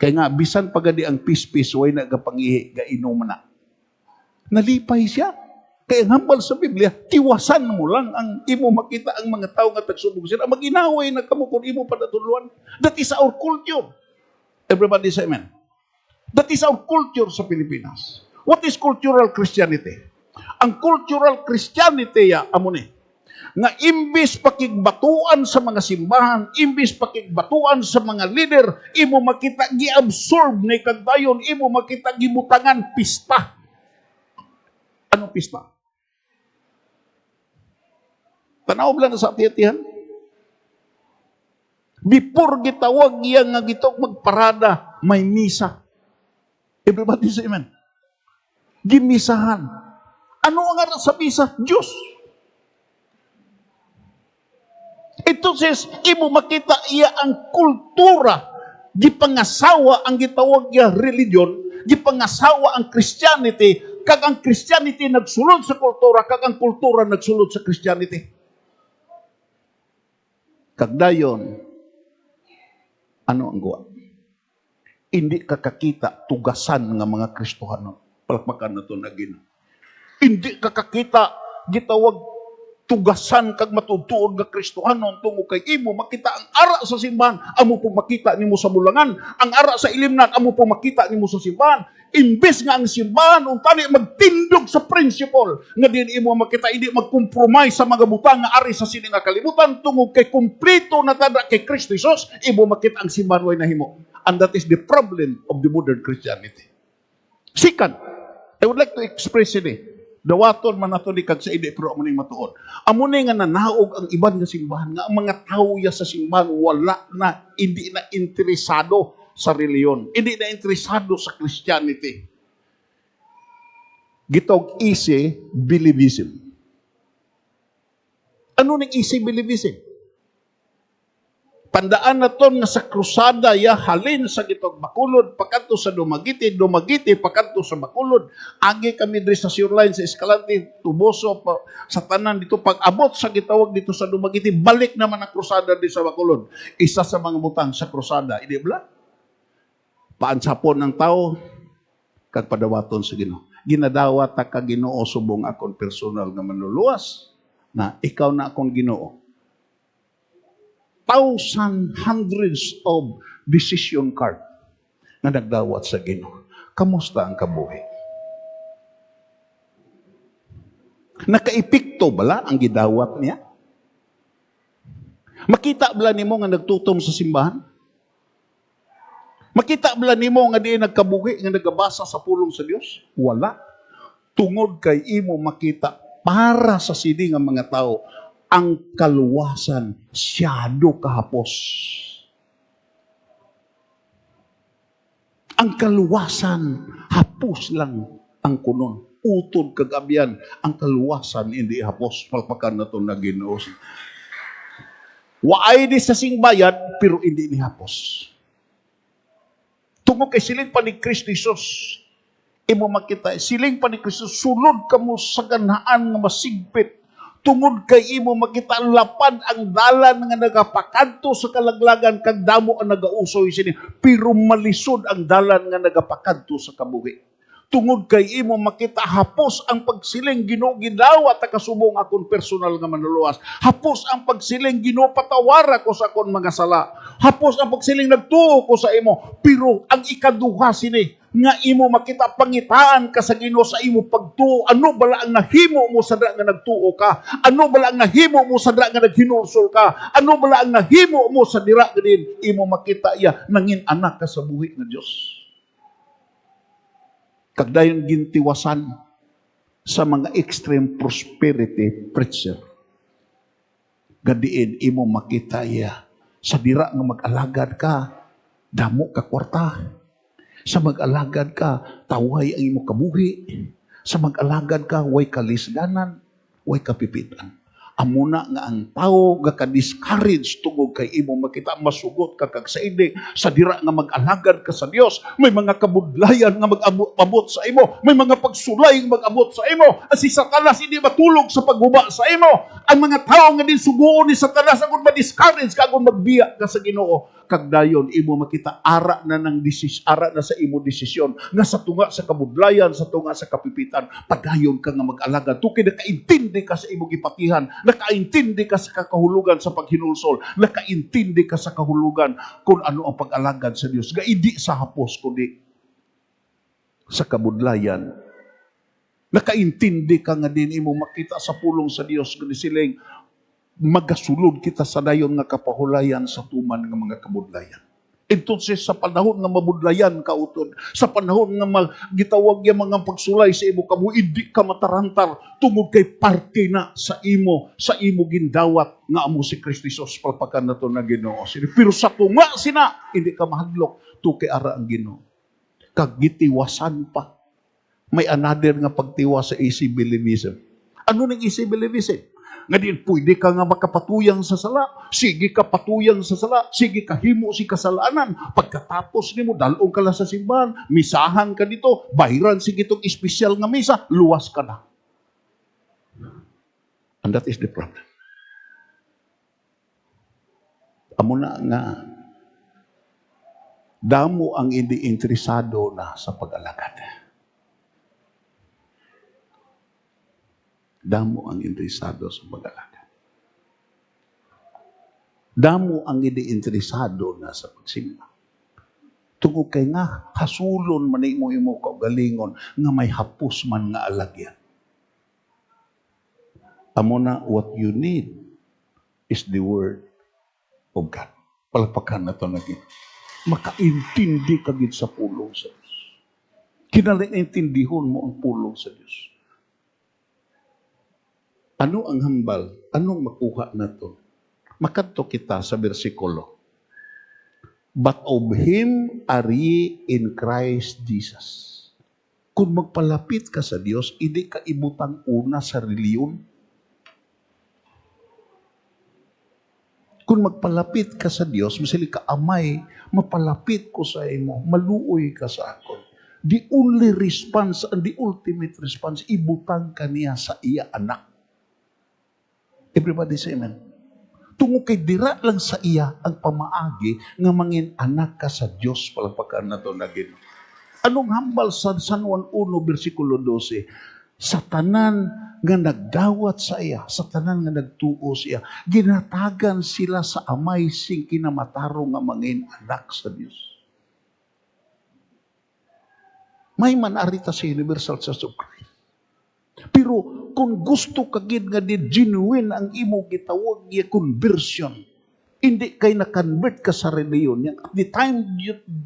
Kaya nga, bisan pagadi ang pis-pis, way na gapangihi, gainom na. Nalipay siya. Kaya hambal sa Biblia, tiwasan mo lang ang imo makita ang mga tao nga tagsubog sila. Maginaway na kamo kung imo padatuluan. That is our culture. Everybody say amen. That is our culture sa Pilipinas. What is cultural Christianity? Ang cultural Christianity amo ni nga imbis pakigbatuan sa mga simbahan, imbis pakigbatuan sa mga leader, imo makita gi-absorb ni kagdayon, imo makita gibutangan pista. Anong pista? Tanaw lang sa ati-atihan. Before gitawag iya nga gitog magparada, may misa. Everybody say amen. Gimisahan. Ano ang aras sa misa? Diyos. Ito says, imo makita iya ang kultura, gipangasawa ang gitawag iya religion, gipangasawa ang Christianity, kag ang Christianity nagsulod sa kultura, kag ang kultura nagsulod sa Christianity. Kagdayon, ano ang gawa? Hindi ka kakita tugasan nga mga Kristohanon. Palakpakan na ito na gina. Hindi ka kakita gitawag tugasan kag matutuod nga Kristohanon tungo kay imo makita ang ara sa simbahan, amo po makita nimo sa bulangan, ang ara sa ilimnan, amo po makita nimo sa simbahan. Imbes nga ang simbahan untani magtindog sa principle nga din imo makita, hindi mag-compromise sa mga butang nga ari sa sini nga kalibutan tungod kay kumpleto na tada kay Kristo Jesus, imo makita ang simbahan way nahimo. And that is the problem of the modern Christianity. Second, I would like to express ini. Dawaton man nato ni kag sa ide pero amo ning matuod. Amo ni nga nanaog ang iban nga simbahan nga ang mga tawo ya sa simbahan wala na, hindi na interesado sa reliyon. Hindi na interesado sa Christianity. Gitog easy believism. Ano ning easy believism? Pandaan na ton nga sa krusada ya halin sa gitog Bacolod pakanto sa Dumaguete pakanto sa Bacolod. Agi kami diri sa Shoreline sa Escalante, Tuboso sa tanan dito pag-abot sa gitawag dito sa Dumaguete, balik naman ang krusada dito sa Bacolod. Isa sa mga butang sa krusada, hindi ba? Paansapon ng tao kag padawaton sa Ginoo. Ginadawat ta ka Ginoo subong akon personal nga manluluwas na ikaw na akong Ginoo. Hundreds of decision card na nagdawat sa Ginoo. Kamusta ang kabuhi? Nakaepekto bala ang gidawat niya? Makita bala nimo nga nagtutom sa simbahan? Makita bala nimo nga di nagkabuhi nga nagabasa sa pulong sa Dios? Wala. Tungod kay imo makita para sa sidi nga mga tao ang kaluwasan siyado kahapos. Ang kaluwasan hapos lang ang kunon. Utod kagabian ang kaluwasan hindi hapos. Palpakan na ito na Ginoo. Waay di sa singbayad pero hindi ni hapos. Tungod kay siling pa ni Kristo Jesus, imo makita siling pa ni Kristo, sulod kamo sa ganhaan nga masigpit. Tungod kay imo makita lapad ang dalan nga nagapakanto sa kalaglagan kag damo ang nagausoy sini, pero malisod ang dalan nga nagapakanto sa kabuhi. Tungod kay imo makita hapos ang pagsiling Ginoo gidawat ta kasubong akon personal nga manluluwas. Hapos ang pagsiling Ginoo patawara ko sa akon mga sala. Hapos ang pagsiling nagtuo ko sa imo, pero ang ikaduha sini nga imo makita pangitaan ka sa Ginoo sa imo pagtuo. Ano bala ang nahimo mo sa nga nagtuo ka? Ano bala ang nahimo mo sa nga naghinulsol ka? Ano bala ang nahimo mo sa dira din imo makita iya nangin anak ka sa buhi nga Dios? Kagdayon gintiwasan sa mga extreme prosperity preacher. Gadiin imo makita iya sa dira nga mag-alagad ka, damo ka kwarta. Sa mag-alagad ka, taway ang imo kabuhi. Sa mag-alagad ka, way kalisganan, way kapipitan. Amuna nga ang tao nga ka-discourage tungod kay imo makita masugot ka kag saidi sa dira nga mag-alagad ka sa Dios. May mga kabudlayan nga mag-abot sa imo, may mga pagsulay nga mag-abot sa imo. At si Satanas hindi matulog sa pagguba sa imo. Ang mga tao nga din suguon ni Satanas agon ma-discourage ka agon magbiya ka sa Ginoo. Kag dayon imo makita ara na sa imo desisyon nga sa tunga sa kabudlayan, sa tunga sa kapipitan, padayon ka nga mag-alagad tukay nakaintindi ka sa imong gipatihan, nakaintindi ka sa kakahulugan sa paghinulsol, nakaintindi ka sa kahulugan kung ano ang pag-alagad sa Dios, nga hindi sa hapos kundi sa kabudlayan. Nakaintindi ka nga din imo makita sa pulong sa Dios kundi siling magasulod kita sa dayon nga kapahulayan sa tuman nga mga kabudlayan. Entonces sa panahon nga mabudlayan ka utod, sa panahon nga gitawag yang mga pagsulay sa imo kabuhi, hindi ka matarantar tungod kay parte na sa imo gindawat nga amo si Kristo Jesus palpakan nato na Ginoo. Pero sa tunga sina hindi ka mahadlok tukay ara ang Ginoo. Kag gitiwasan pa. May another nga pagtiwas sa easy believism. Ano ning easy believism? Nga din, pwede ka nga makapatuyang sa sala. Sige ka patuyang sa sala. Sige ka himo si kasalanan. Pagkatapos nimo dalong ka lang sa simbahan, misahan ka dito, bayran sige itong espesyal nga misa, luwas ka na. And that is the problem. Amo na nga, damo ang hindi interesado na sa pag-alagad. Damo ang interesado sa pag-alagad. Damo ang hindi interesado na sa pagsimba. Tungod kay nga, hasulon man imo kaugalingon nga may hapos man nga alagyan. Amo na, what you need is the word of God. Palpakan na ito naging. Makaintindi ka gid sa pulong sa Diyos. Kinalaintindihon mo ang pulong sa Diyos. Ano ang hambal? Anong makuha na to? Makadto kita sa bersikulo. But of Him are ye in Christ Jesus. Kung magpalapit ka sa Dios, hindi ka ibutang una sa reliyon. Kung magpalapit ka sa Dios, masili ka, Amay, mapalapit ko sa imo, maluoy ka sa akon. The only response and the ultimate response, ibutang ka niya sa iya anak. Everybody say amen. Tungo kay dira lang sa iya ang pamaagi nga mangin anak ka sa Dios palagpakan nato na Ginoo. Anong hambal sa San Juan 1 versikulo 12? Sa tanan nga nagdawat sa iya, sa tanan nga nagtuo siya, ginatagan sila sa amay sing kinamataro nga mangin anak sa Dios. May manarita sa Universal Church of Christ. Pero kung gusto kagid nga di genuine ang imo gitawag nga conversion, hindi kay na-convert ka sa reliyon. At the time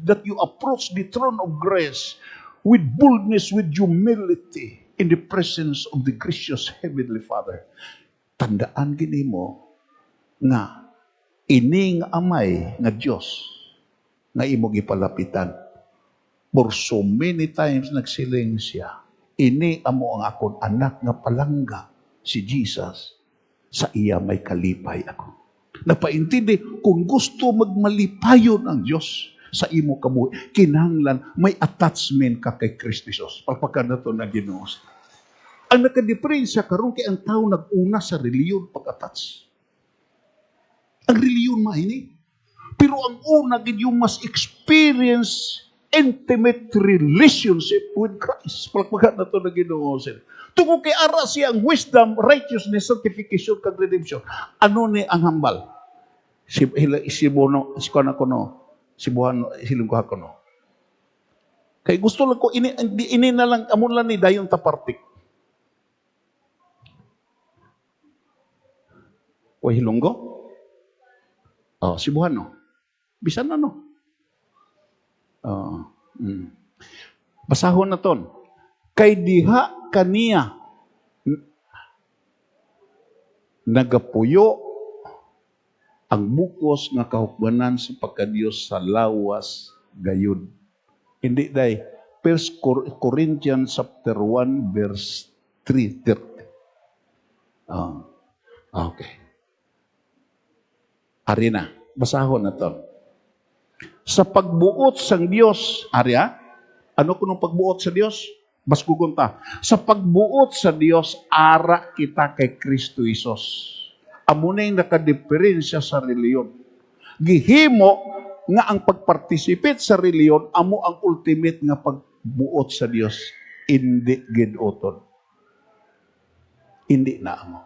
that you approach the throne of grace with boldness, with humility, in the presence of the gracious Heavenly Father, tandaan gini mo nga ining amay nga Diyos nga imo gipalapitan. For so many times nagsiling siya, ini amo ang akon anak nga palangga, si Jesus, sa iya may kalipay ako. Napaintindi, kung gusto magmalipayon ang Diyos sa imo kabuhi, kinahanglan may attachment ka kay Kristo Jesus. Pagpagka na ito na Ginoo. Ang nakadiferensya karon kay ang tao nag-una sa reliyon pag-attach. Ang reliyon maini. Pero ang una, you must experience intimate relationship with Christ. Pagpagka na ito na Ginoo. Tungo kay ara siya ang wisdom, righteousness, sanctification, kag redemption. Ano ni ang hambal? Si Bono, si Kuan ako no, si Buhan, silungkuha ko no. Kay gusto lang ko, ini na lang, amon lang ni dayon tapartik. O hilonggo? Oh, si Buhan no. Bisan na no. Basahon na ton. Kay diha kaniya nagapuyo ang bukos nga kahukbanan sa pagkadiyos sa lawas gayud. Hindi day. 1 Corinthians chapter 1 verse 3. Okay. Ari na. Basahon na to. Sa pagbuot sang Dios, Arya, ano kunong pagbuot sa Dios? Baskugon ta. Sa pagbuot sa Dios, ara kita kay Kristo Isos. Amo na yung nakadiferensya sa reliyon. Gihimo nga ang pagparticipate sa reliyon, amo ang ultimate nga pagbuot sa Dios. Hindi gidoton. Hindi na amo.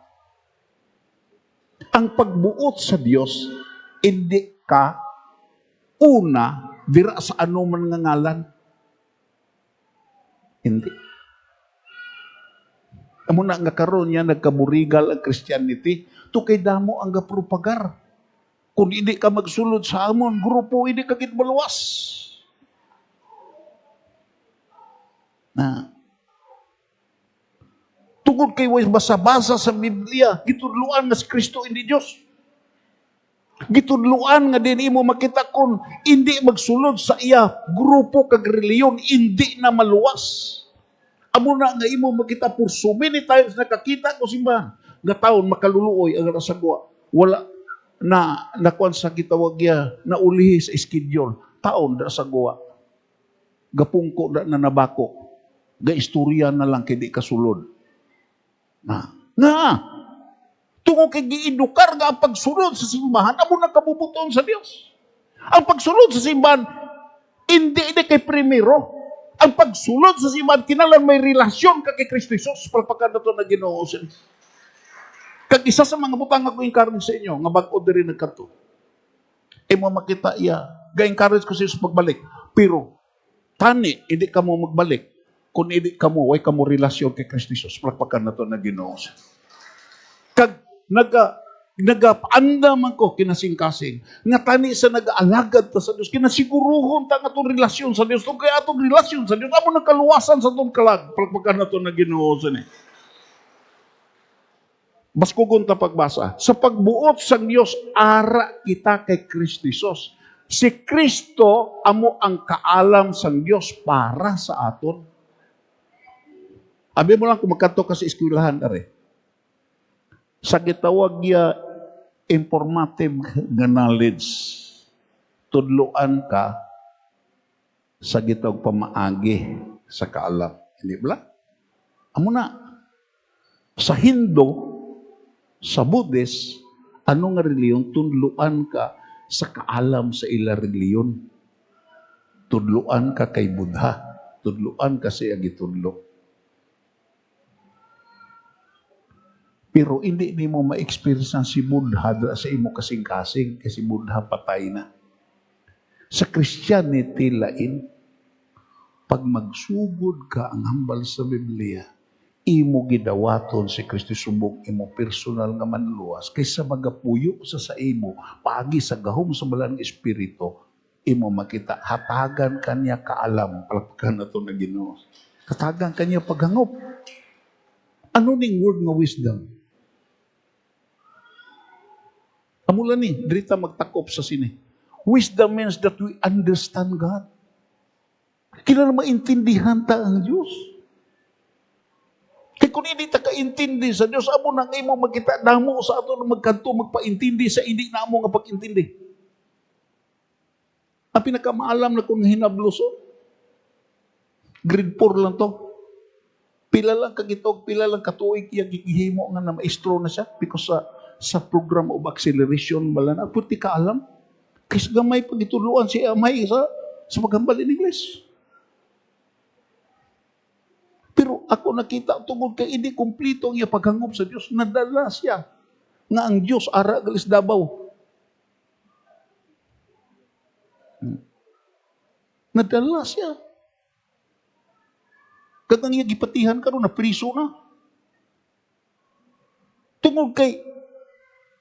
Ang pagbuot sa Dios, hindi ka una, dira sa anuman nga ngalan. Hindi. Amo na nga karon niya nagkamurigal ang Christianity, to kay damo ang gapropagar. Kung hindi ka magsulod sa amon grupo, hindi ka gid maluwas. Na tungod kay way basa-basa sa Biblia, gitudluan nga si Kristo hindi Dios. Gitudluan nga din imo makita kung hindi magsulod sa iya grupo kag reliyon, hindi na maluwas. Amo na nga imo makita for so many times nakakita ko simbahan nga taon makaluluoy ang rasagwa. Wala na nakuan sa gitawag ya na ulihi sa schedule. Taon da sagwa. Gapungko da na nabako. Gaistorya na lang kay di kasulod. Tungo kay giedukar nga ang pagsulod sa simbahan, amo na kabubuton sa Dios. Ang pagsulod sa simbahan hindi kay primero. Ang pagsulod sa simbahan, kinahanglan may relasyon ka kay Kristo Jesus. Palpakan na ito na Ginoo. Kag isa sa mga butang ako encourage sa inyo, nga bag-o diri nagkanto. Mo makita iya, ga-encourage ko sa Jesus pagbalik. Pero, tani, hindi ka mo magbalik. Kung hindi ka mo, way ka mo relasyon kay Kristo Jesus. Palpakan na ito na Ginoo. Kag, nagapaanda man ko kinasing-kasing nga tani sa nag-aalagad ta sa Dios kinasiguruhon ta nga atong relasyon sa Dios kay atong relasyon sa Dios amo nagkaluwasan sa atong kalag palpagkan nato na Ginoo ni baskugon ta pagbasa sa pagbuot sang Dios ara kita kay Kristo Jesus. Si Kristo amo ang kaalam sang Dios para sa aton. Abi mo lang kung magkanto ka sa eskwelahan, are. Sa gitawag niya informative nga knowledge, tudloan ka sa gitawag pamaagi sa kaalam. Hindi ba? Amo na. Sa Hindu, sa Buddhist, ano nga reliyon, tudloan ka sa kaalam sa ila reliyon. Tudloan ka kay Buddha. Tudloan ka siya gitudlo. Pero hindi ni mo ma-experience si Buddha sa imo kasing-kasing kasi Buddha patay na. Sa Christianity lain, pag magsugod ka ang hambal sa Biblia, imo gidawaton si Kristo subok imo personal nga manluwas kaysa magapuyo sa imo pagi sa gahom sa balang espiritu imo makita hatagan kanya kaalam palapkan nato na Ginoo. Hatagan kanya paghangop. Ano ning word nga wisdom? Amula ni, dirita magtakop sa sini. Wisdom means that we understand God. Kailangan maintindihan ta ang Diyos. Kaya kung hindi ta kaintindi sa Diyos, amo nang imo magkita damo sa ato na magkanto, magpaintindi sa hindi na amo nga pagintindi. Ang pinakamaalam na kung hinabluso, grade 4 lang to. Pila lang kagitog, pila lang katuig iya gigihimo nga na maestro na siya because sa program of acceleration bala na puti ka alam kaysa gamay pagituluan si amay sa paghambal in English. Pero ako nakita tungod kay hindi kumpleto ang iya paghangop sa Dios, nadala siya nga ang Dios ara galis Dabaw. Nadala siya. Katang iya gipatihan karon na priso na. Tungod kay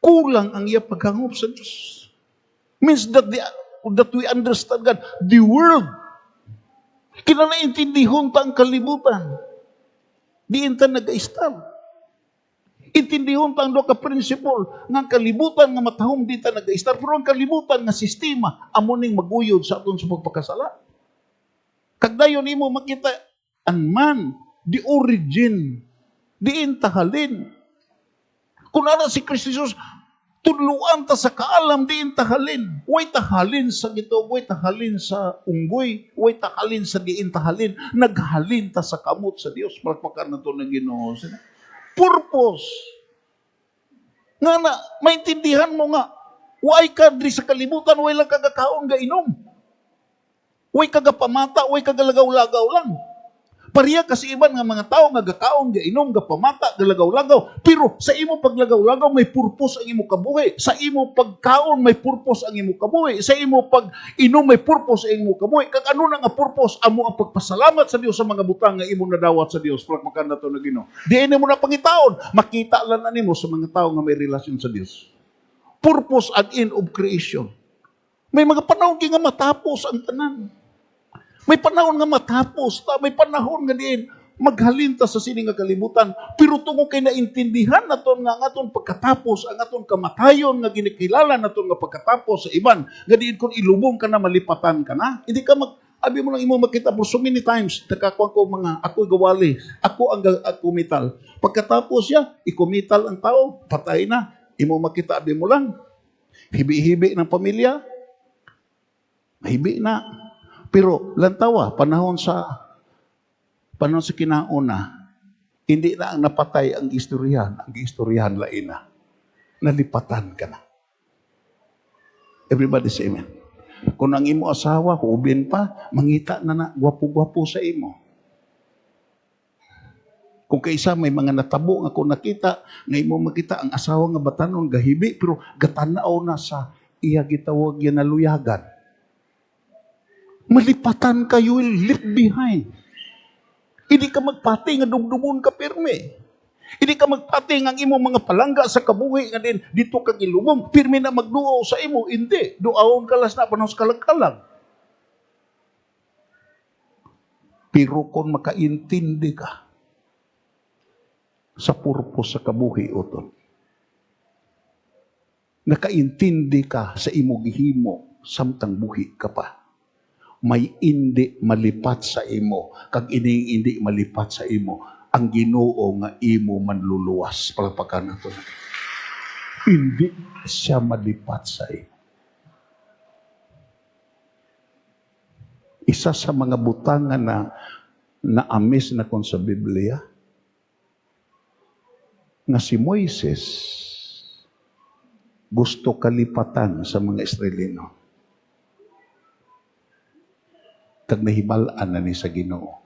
kulang ang iya paghangop sa Diyos. Means that we understand God. The world. Kinanaintindihon ta ang kalibutan. Di inta nag-istar. Intindihon ta ang doon ka principle nga kalibutan nga matahong di ta nag-istar. Pero ang kalibutan nga sistema amuning maguyod sa aton sa pagpakasala. Kagdayon imo makita ang man, the origin, di intahalin. Kung ara si Kristo Jesus, tudluan ta sa kaalam, diin tahalin. Way tahalin sa gito, way tahalin sa unggoy, way tahalin sa diin tahalin. Naghalin ta sa kamot sa Dios. Palakpakan na ito ng Ginoo. Purpose. Nga na, maintindihan mo nga, way ka diri sa kalibutan, way lang kagakaon ga inom. Way kagapamata, way kagalagaw-lagaw lang. Pariya kasi iban nga mga tao nga gakaon, gainom, gapamata, galagaw-lagaw. Pero sa imo paglagaw-lagaw may purpose ang imo kabuhi. Sa imo pagkaon may purpose ang imo kabuhi. Sa imo pag-inom may purpose ang imo kabuhi. Kag ano na nga purpose? Amo ang pagpasalamat sa Dios sa mga butang nga imo nadawat sa Dios. Palakpakan na to na Ginoo. Diin mo na pangitaon. Makita lang na nimo sa mga tao nga may relasyon sa Dios. Purpose and end of creation. May mga panahon nga matapos ang tanan. May panahon nga matapos, may panahon nga diin maghalinta sa sining nga kalibutan. Pero tungo kay naintindihan naton nga aton pagkatapos, ang aton kamatayon nga ginikilala naton nga pagkatapos sa iban. Nga diin kung ilubong ka na, malipatan ka na. Hindi ka abi mo lang imo makita for so many times, nakakuha ko mga, ako gawali, ako ang kumital. Pagkatapos siya, ikumital ang tao, patay na. Imo makita, abi mo lang, hibi-hibi ng pamilya, hibi na. Pero lantawa, panahon sa kinauna, hindi na ang napatay ang istoryahan lain na. Nalipatan ka na. Everybody say amen. Kung ang imo asawa, hubin pa, mangita na gwapo-gwapo sa imo. Kung kaisa may mga natabo nga kung nakita, nga imo makita ang asawa nga batanon gahibi, pero gatanaw na sa iya gitawag yan na luyagan. Malipatan ka, you will leave behind. Hindi ka magpati nga dumdumon ka pirme. Hindi ka magpati nga ang imo mga palangga sa kabuhi nga din dito ka gilubong. Pirme na magduaw sa imo. Hindi. Duawon kalas na panahon sa kalag-kalag. Pero kung makaintindi ka sa purpose sa kabuhi uton, nakaintindi ka sa imo gihimo samtang buhi ka pa, may hindi malipat sa imo, kag ining hindi malipat sa imo, ang Ginoo nga imo manluluwas. Palakpakan nato. Hindi siya malipat sa imo. Isa sa mga butangan na amis na kon sa Biblia, nga si Moises gusto kalipatan sa mga Israelino. Kag nahibalaan na ni sa Ginoo.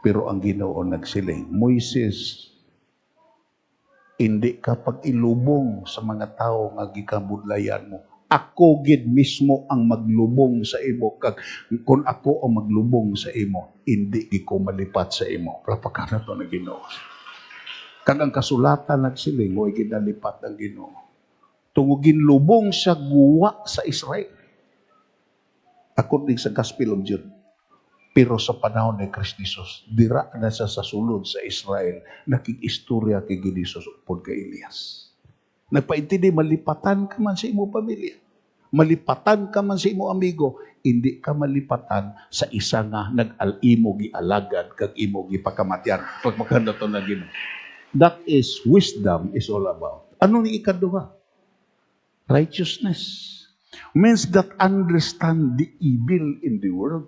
Pero ang Ginoo nagsiling, Moises, hindi ka pag-ilubong sa mga tao nga gikabudlayan mo. Ako gid mismo ang maglubong sa imo. Kag kung ako ang maglubong sa imo, hindi ko malipat sa imo. Palakpakan nato na Ginoo. Kag ang kasulatan nagsiling, huwag ginalipat ang Ginoo. Tungugin lubong siya guwa sa Israel. According sa Gospel of Jude. Pero sa panahon ni Kristo Jesus, dira na siya sa sulod sa Israel, nakikistorya kay Jesus upod kay Elias. Nagpaintindi, malipatan ka man sa imo pamilya. Malipatan ka man sa imo amigo, hindi ka malipatan sa isa nga nag-imo gialagad kag imo gipakamatyan. Pagmakanda to na Ginoo. That is wisdom is all about. Ano ni ikaduha? Righteousness. Means that understand the evil in the world.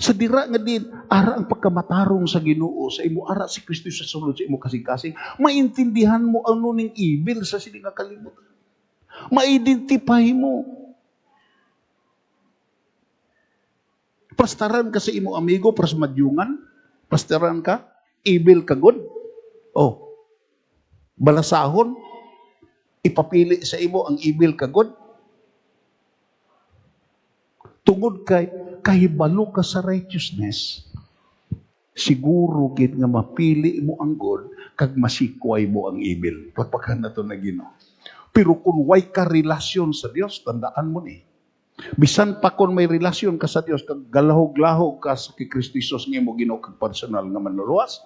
Sa dira nga din, ara ang pagkamatarong sa Ginoo sa imo, ara si Kristo sa sulod sa imo kasing-kasing, maintindihan mo ano ning evil sa sining nga kalibutan. Ma-identify mo. Pastaran ka sa imo amigo, pras madyungan, pastaran ka, evil ka good. Oh, balasahon, ipapili sa imo ang evil ka good. Tungod kay kahibalo ka sa righteousness, siguro gid nga mapili mo ang good kag masikway mo ang evil. Pagpakan na to na Ginoo. Pero kung way ka relasyon sa Dios, tandaan mo ni. Bisan pa kung may relasyon ka sa Dios, kag galahog-lahog ka sa kay Kristo Jesus nga mo Ginoo kag personal nga manluluwas,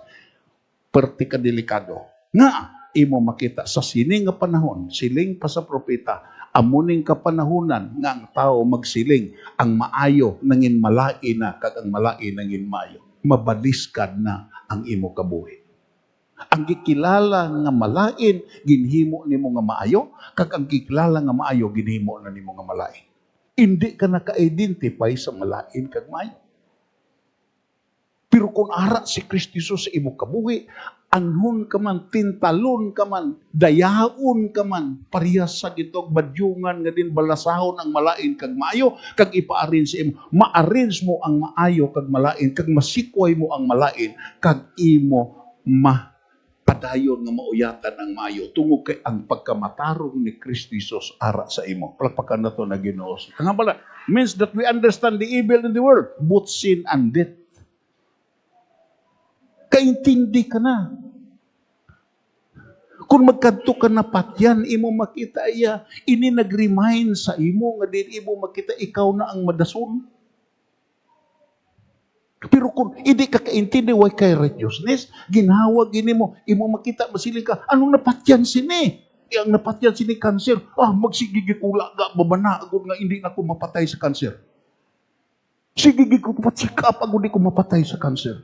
perti ka delikado. Nga imo makita sa sining nga panahon, siling pa sa propeta, amuning kapanahunan nga ang tao magsiling, ang maayo nangin malai na, kag ang malai nangin maayo. Mabaliskad na ang imo kabuhi. Ang gikilala nga malain, ginhimo nimo nga maayo, kag ang gikilala nga maayo, ginhimo na nimo nga malain. Hindi ka naka-identify sa malain kag maayo. Pero kung ara si Kristo Jesus sa imo kabuhi, anhon ka man, tintalon ka man, dayaon ka man, parehas sa gitog badyungan nga din balasahon ang malain kag maayo, kag ipa-arrange sa imo. Ma-arrange mo ang maayo kag malain, kag masikway mo ang malain, kag imo padayon nga mauyatan ang maayo. Tungod kay ang pagkamatarong ni Kristo Jesus ara sa imo. Palakpakan na to na Ginoo. Nga pala, means that we understand the evil in the world, both sin and death. Kaintindi ka na. Kung magkanto ka na patyan, imo makita iya, ini nag-remind sa imo, nga din imo makita, ikaw na ang madason. Pero kung hindi ka kaintindi, why kay righteousness, ginhawag ini mo, imo makita, masiling ka, anong napatyan sini? Ang napatyan sini cancer, magsigigikula ka, babana, agad nga hindi na ko mapatay sa cancer. Sigigikula, patsika pa, agad di ko mapatay sa cancer.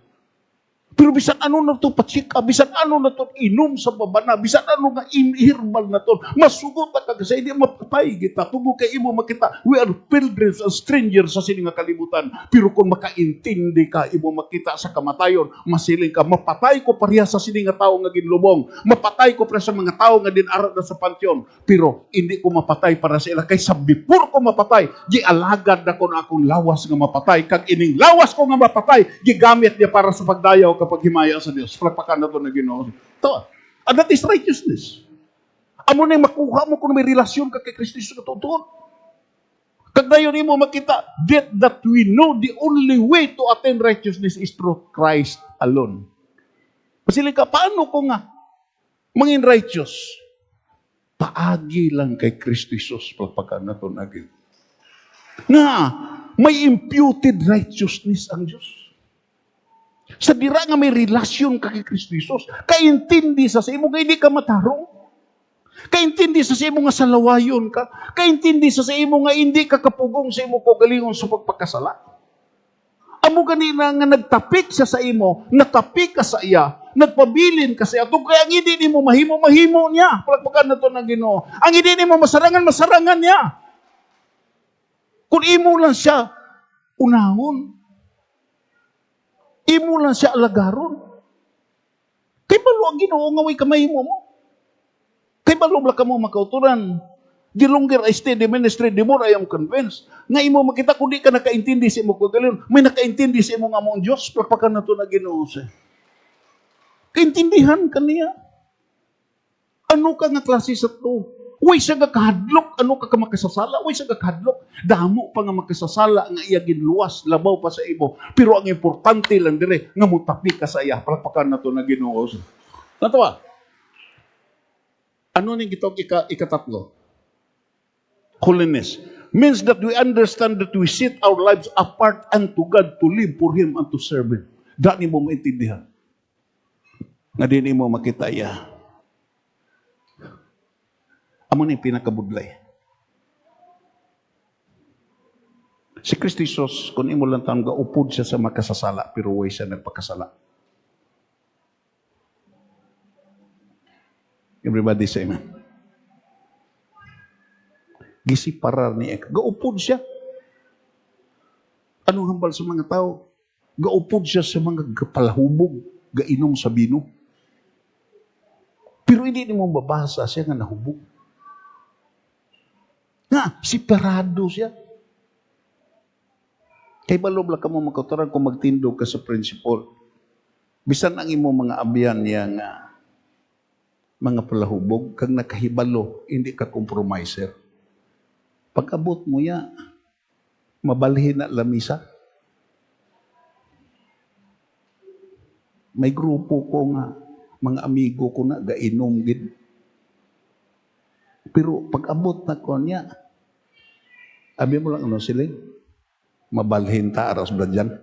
Pero bisan ano na ito patsika, bisan ano na ito inom sa babana, bisan ano nga herbal na ito, masugot na kasi hindi mapatay kita. Tugo kay imo makita, we are pilgrims and strangers sa sining nga kalibutan. Pero kung makaintindi ka, imo makita sa kamatayon, masiling ka, mapatay ko pareha sa sining nga tao nga ginlubong, mapatay ko para sa mga tao nga dinara na sa pansyon, pero hindi ko mapatay para sa ila. Kaysa before ko mapatay, gialagad na ko na akong lawas nga mapatay, kag ining lawas ko nga mapatay, gigamit niya para sa pagdayaw kapag himaya sa Diyos. Palakpakan na ito na Ginoo. Ito. And that is righteousness. Amo na makuha mo kung may relasyon ka kay Kristo sa katutuon. Kag dayon mo makita, that we know the only way to attain righteousness is through Christ alone. Pasiling ka, paano ko nga mangin righteous? Paagi lang kay Kristo Jesus. Palakpakan na ito na Ginoo. Nga, may imputed righteousness ang Diyos. Sa dira nga may relasyon ka kay Kristo Jesus, kaintindi sa imo nga hindi ka matarong. Kaintindi sa imo nga salawayon ka. Kaintindi sa imo nga hindi ka kapugong sa imo kaugalingon sa pagpakasala. Amo ganina nga nagtapik siya sa imo, natapik ka sa iya, nagpabilin ka sa iya, kaya ang hindi mo mahimo niya. Palagpakan na to ng Ginoo. Ang hindi mo masarangan niya. Kung imo lang siya unahon, imo lang siya alagaron. Kay balo ang Ginoo nga way kamahimo mo. Kay balo bla ka mo makauturan. The longer I stay in the ministry, the more I am convinced. Nga imo makita kung di ka nakaintindi sa imo kagayon, may nakaintindi sa imo nga mong Diyos, pagpakan na to na Ginoo siya. Kaintindihan ka niya. Ano ka nga klase sa to? Uy, siya nga kahadlok. Ano ka makasasala? Uy, siya nga kahadlok. Damo pa nga makasasala nga iya ginluwas, labaw pa sa imo. Pero ang importante lang dire, nga mutapi ka sa iya. Pagpakan na to na Ginoo siya. Natawa? Ano ning gitawag ikatatlo? Holiness means that we understand that we set our lives apart unto God to live for Him and to serve Him. Dani mo maintindihan. Nga din mo makita iya. Amo na yung pinakabudlay. Si Kristo Jesus, kung imo lang taong gaupod siya sa makasasala, pero way siya nagpakasala. Everybody say amen. Gisiparar ni Ek. Gaupod siya. Anong hambal sa mga tao? Gaupod siya sa mga palahubog, gainom sa bino. Pero hindi mo mabasa siya nga nahubog. Nga, siparado siya. Kay balob lang ka mo makauturan kung magtindog ka sa principle. Bisan ang imo mga abyan niya nga mga palahubog, kag nakahibalo, hindi ka compromiser. Pag-abot mo ya, mabalhin na lamisa. May grupo ko nga, mga amigo ko na, gainom gid. Pero pag-abot na ko niya, abi mo lang ano sila, mabalhin ta, aras ba dyan?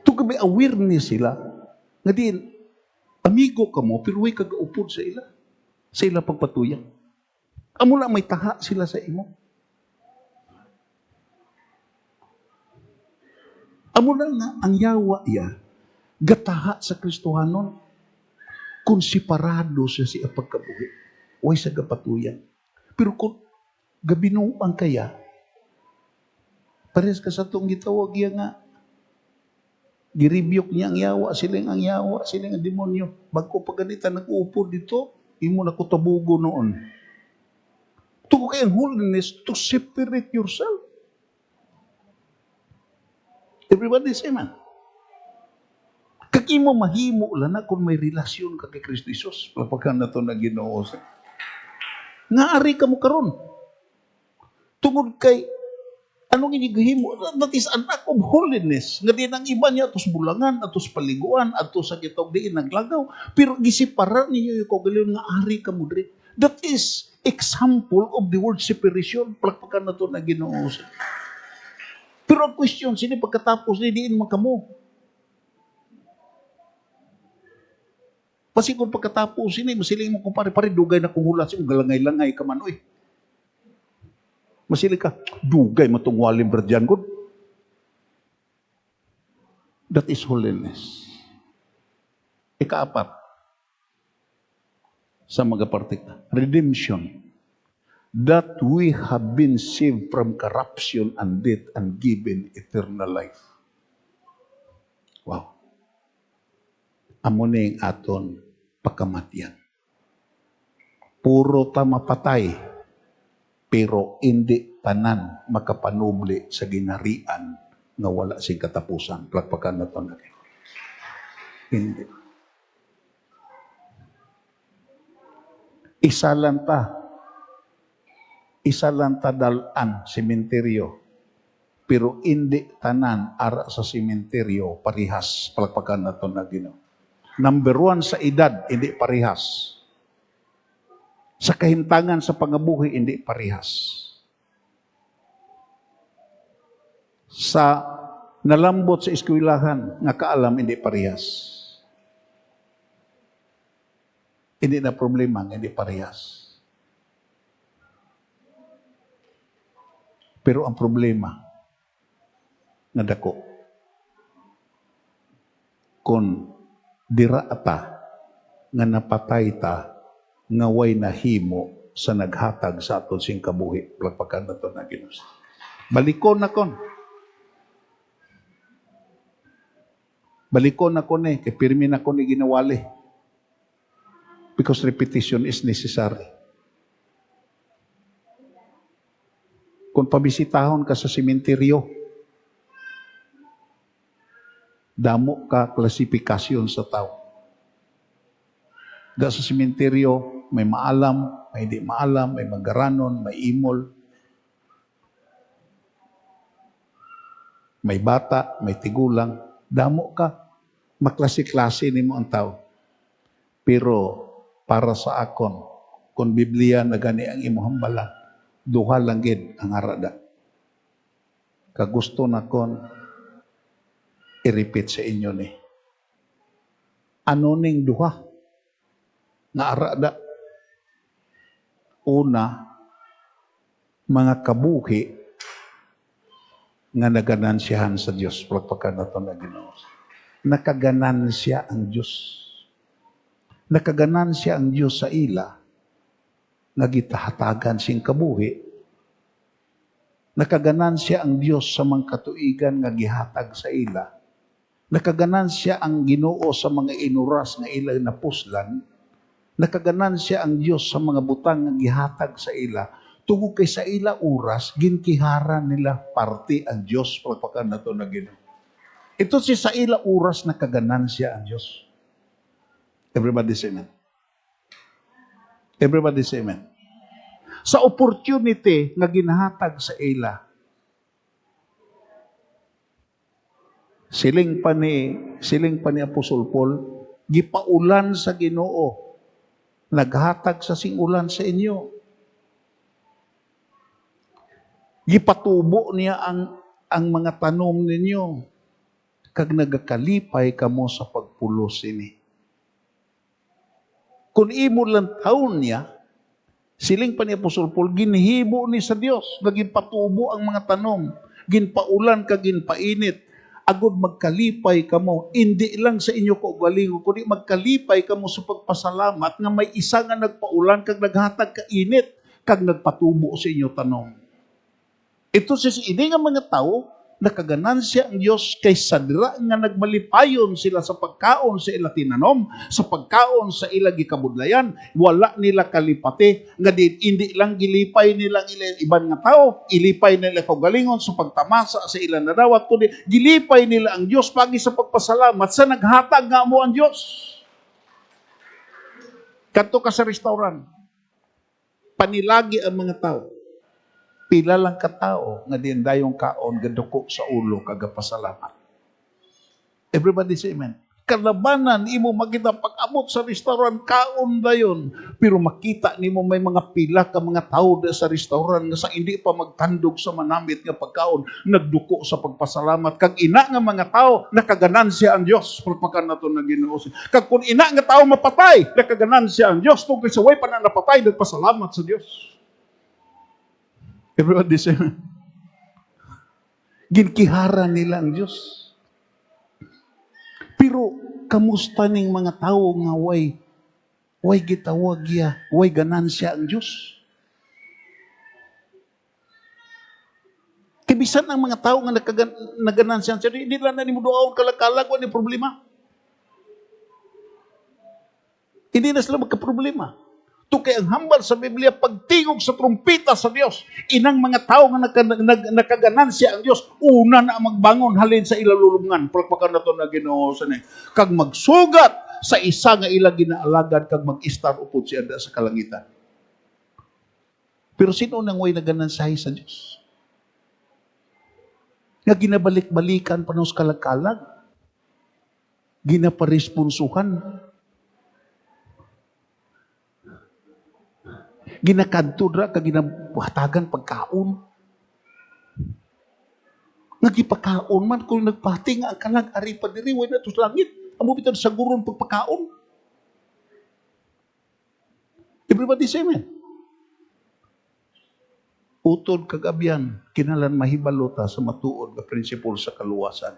Ito ka may awareness sila, nga din, amigo ka mo, pero way kagaupod sa ila pagpatuyan. Amo lang may taha sila sa imo. Amo lang nga, ang yawa iya, gataha sa Kristohanon, kung siparado siya siya pagkabuhi, way sa gapatuyan. Pero kung gabinuang kaya, pares ka sa itong gitawag iya nga, girebuke niya ang yawa, siling ang demonyo. Bago pa ganita, nag-uupo dito, imo na kutabugo noon. Ito kayang holiness to separate yourself. Everybody say man. Kag imo mahimo lang na kung may relasyon ka kay Kristo Jesus. Pagpakan na ito na Ginoo sa. Nga ari ka mo karon. Tungod kay anong inigahimo? That is an act of holiness. Nga din ang iba niya, atos bulangan, atos paliguan, atos sa kitog diin naglagaw. Pero gisiparan niyo yung kagayon nga ari ka mo diri. That is example of the word separation. Palakpakan na ito na Ginoo. Pero ang question, sino pagkatapos ni diin man kamo? Pasikon pagkatapos, sino masiling mo kung pare-pare, dugay na kung hula siya, galangay-langay ka man, oy. Masiling ka, dugay matong walim bradyan ko. That is holiness. Ikaapat, sa magapartik na, redemption. That we have been saved from corruption and death and given eternal life. Wow. Amo na yung aton pagkamatyan. Puro ta mapatay, pero hindi tanan makapanubli sa ginarian nga wala sing katapusan. Plagpakan na ito natin. Hindi. Isa lang ta dalan, sementeryo. Pero hindi tanan ara sa sementeryo parihas. Palagpakan na ito na Ginoo. Number 1 sa edad, hindi parihas. Sa kahimtangan sa pangabuhi, hindi parihas. Sa nalambot sa eskwelahan, nga kaalam, hindi parihas. Hindi na problema, hindi parehas. Pero ang problema, nga dako. Kung dira ata nga napatay ta nga way nahimo sa naghatag sa aton sing kabuhi pagpakan nato na Ginoo. Balikon na kon. Balikon na kon kay pirmi na kon ni ginawali. Because repetition is necessary. Kung pabisitahon ka sa sementeryo, damo ka klasifikasyon sa tao. Da sa sementeryo, may maalam, may di maalam, may magaranon, may imol, may bata, may tigulang. Damo ka, maklase-klase nimo ang tao. Pero para sa akon, kung Biblia na gani ang imong hambalan, duha lang gid ang arada. Kagusto na kon i-repeat sa inyo ni. Ano ning duha nga arada? Una, mga kabuhi nga naganansyahan sa Dios pagpakan nato na Ginoo. Nakaganansya ang Dios. Nakaganansya ang Dios sa ila nga gitahatagan sing kabuhi. Nakaganansya ang Dios sa mga katuigan nga gihatag sa ila. Nakaganansya ang Ginoo sa mga inuras nga ila napuslan. Nakaganansya ang Dios sa mga butang nga gihatag sa ila. Tungod kay sa ila oras, ginkiharan nila parte ang Dios pagpakan nato na Ginoo. Ito si sa ila oras nakaganansya ang Dios. Everybody say amen. Everybody say amen. Sa opportunity nga ginahatag sa ila, siling pa ni Apostol Paul, gipaulan sa Ginoo, naghatag sa singulan sa inyo. Gipatubo niya ang mga tanom ninyo, kag nagakalipay kamo sa pagpulos ini. Kung imo lang taon niya, siling pa ni Apostol Paul, ginhibo ni sa Dios, naging patubo ang mga tanom, ginpaulan kag ginpainit, agud magkalipay kamo, hindi lang sa inyo kaugalingon, kundi magkalipay kamo sa pagpasalamat nga may isa nga nagpaulan kag naghatag ka init, kag nagpatubo sa inyo tanom. Ito sa ini nga mga tao, nakaganansya ang Diyos kaysa dira nga nagmalipayon sila sa pagkaon sa ila tinanom, sa pagkaon sa ila gikabudlayan, wala nila kalipati, nga hindi lang gilipay nila iban nga tao, ilipay nila kaugalingon sa pagtamasa sa ila nadawat, kundi gilipay nila ang Diyos pagi sa pagpasalamat sa naghatag nga mo ang Diyos. Kadto ka sa restaurant, panilagi ang mga tao. Pila lang katao nga dayong kaon gaduko sa ulo kagapasalamat. Everybody say amen. Kalabanan imo makita pag-abot sa restaurant kaon dayon, pero makita nimo may mga pila ka mga tao sa restaurant nga sa hindi pa magtandog sa manamit nga pagkaon, nagduko sa pagpasalamat. Kag ina nga mga tao nakaganansya ang Dios pagpakan nato na Ginoo. Kag kun ina nga tao mapatay, nakaganansya ang Dios tungkol sa way pa na napatay nagpasalamat sa Dios. Everybody say, ginkiharan nila ang Diyos. Pero, kamusta ning mga tao nga way gitawag ya, way ganansya ang Diyos? Kibisan ang mga tao nga naganansya ang Diyos, hindi lang na ni mo doon kalakalag, wala ni problema. Hindi na sila magka-problema. Ito kay ang hambal sa Biblia, pagtingog sa trumpita sa Diyos, inang mga tao nga nakaganansya ang Diyos, una na magbangon halin sa ilalulungan. Palpakan na ito na Ginoo sa niya. Kag magsugat sa isa nga ila ginaalagad, kag mag-istar upod siya sa kalangitan. Pero sino nang way naganansahi sa Diyos? Nga ginabalik-balikan pa ng kalagkalag? Ginaparesponsuhan? Ginakadto dra kag ginahatagan pagkaon. Nagipakaon man kung nagpati nga ang kalag ari pa diri way na to sa langit. Amo bitaw sa guron pagpakaon. Everybody say amen. utod kagabyan, kinalan mahibalota sa matuod nga prinsipul sa kaluwasan.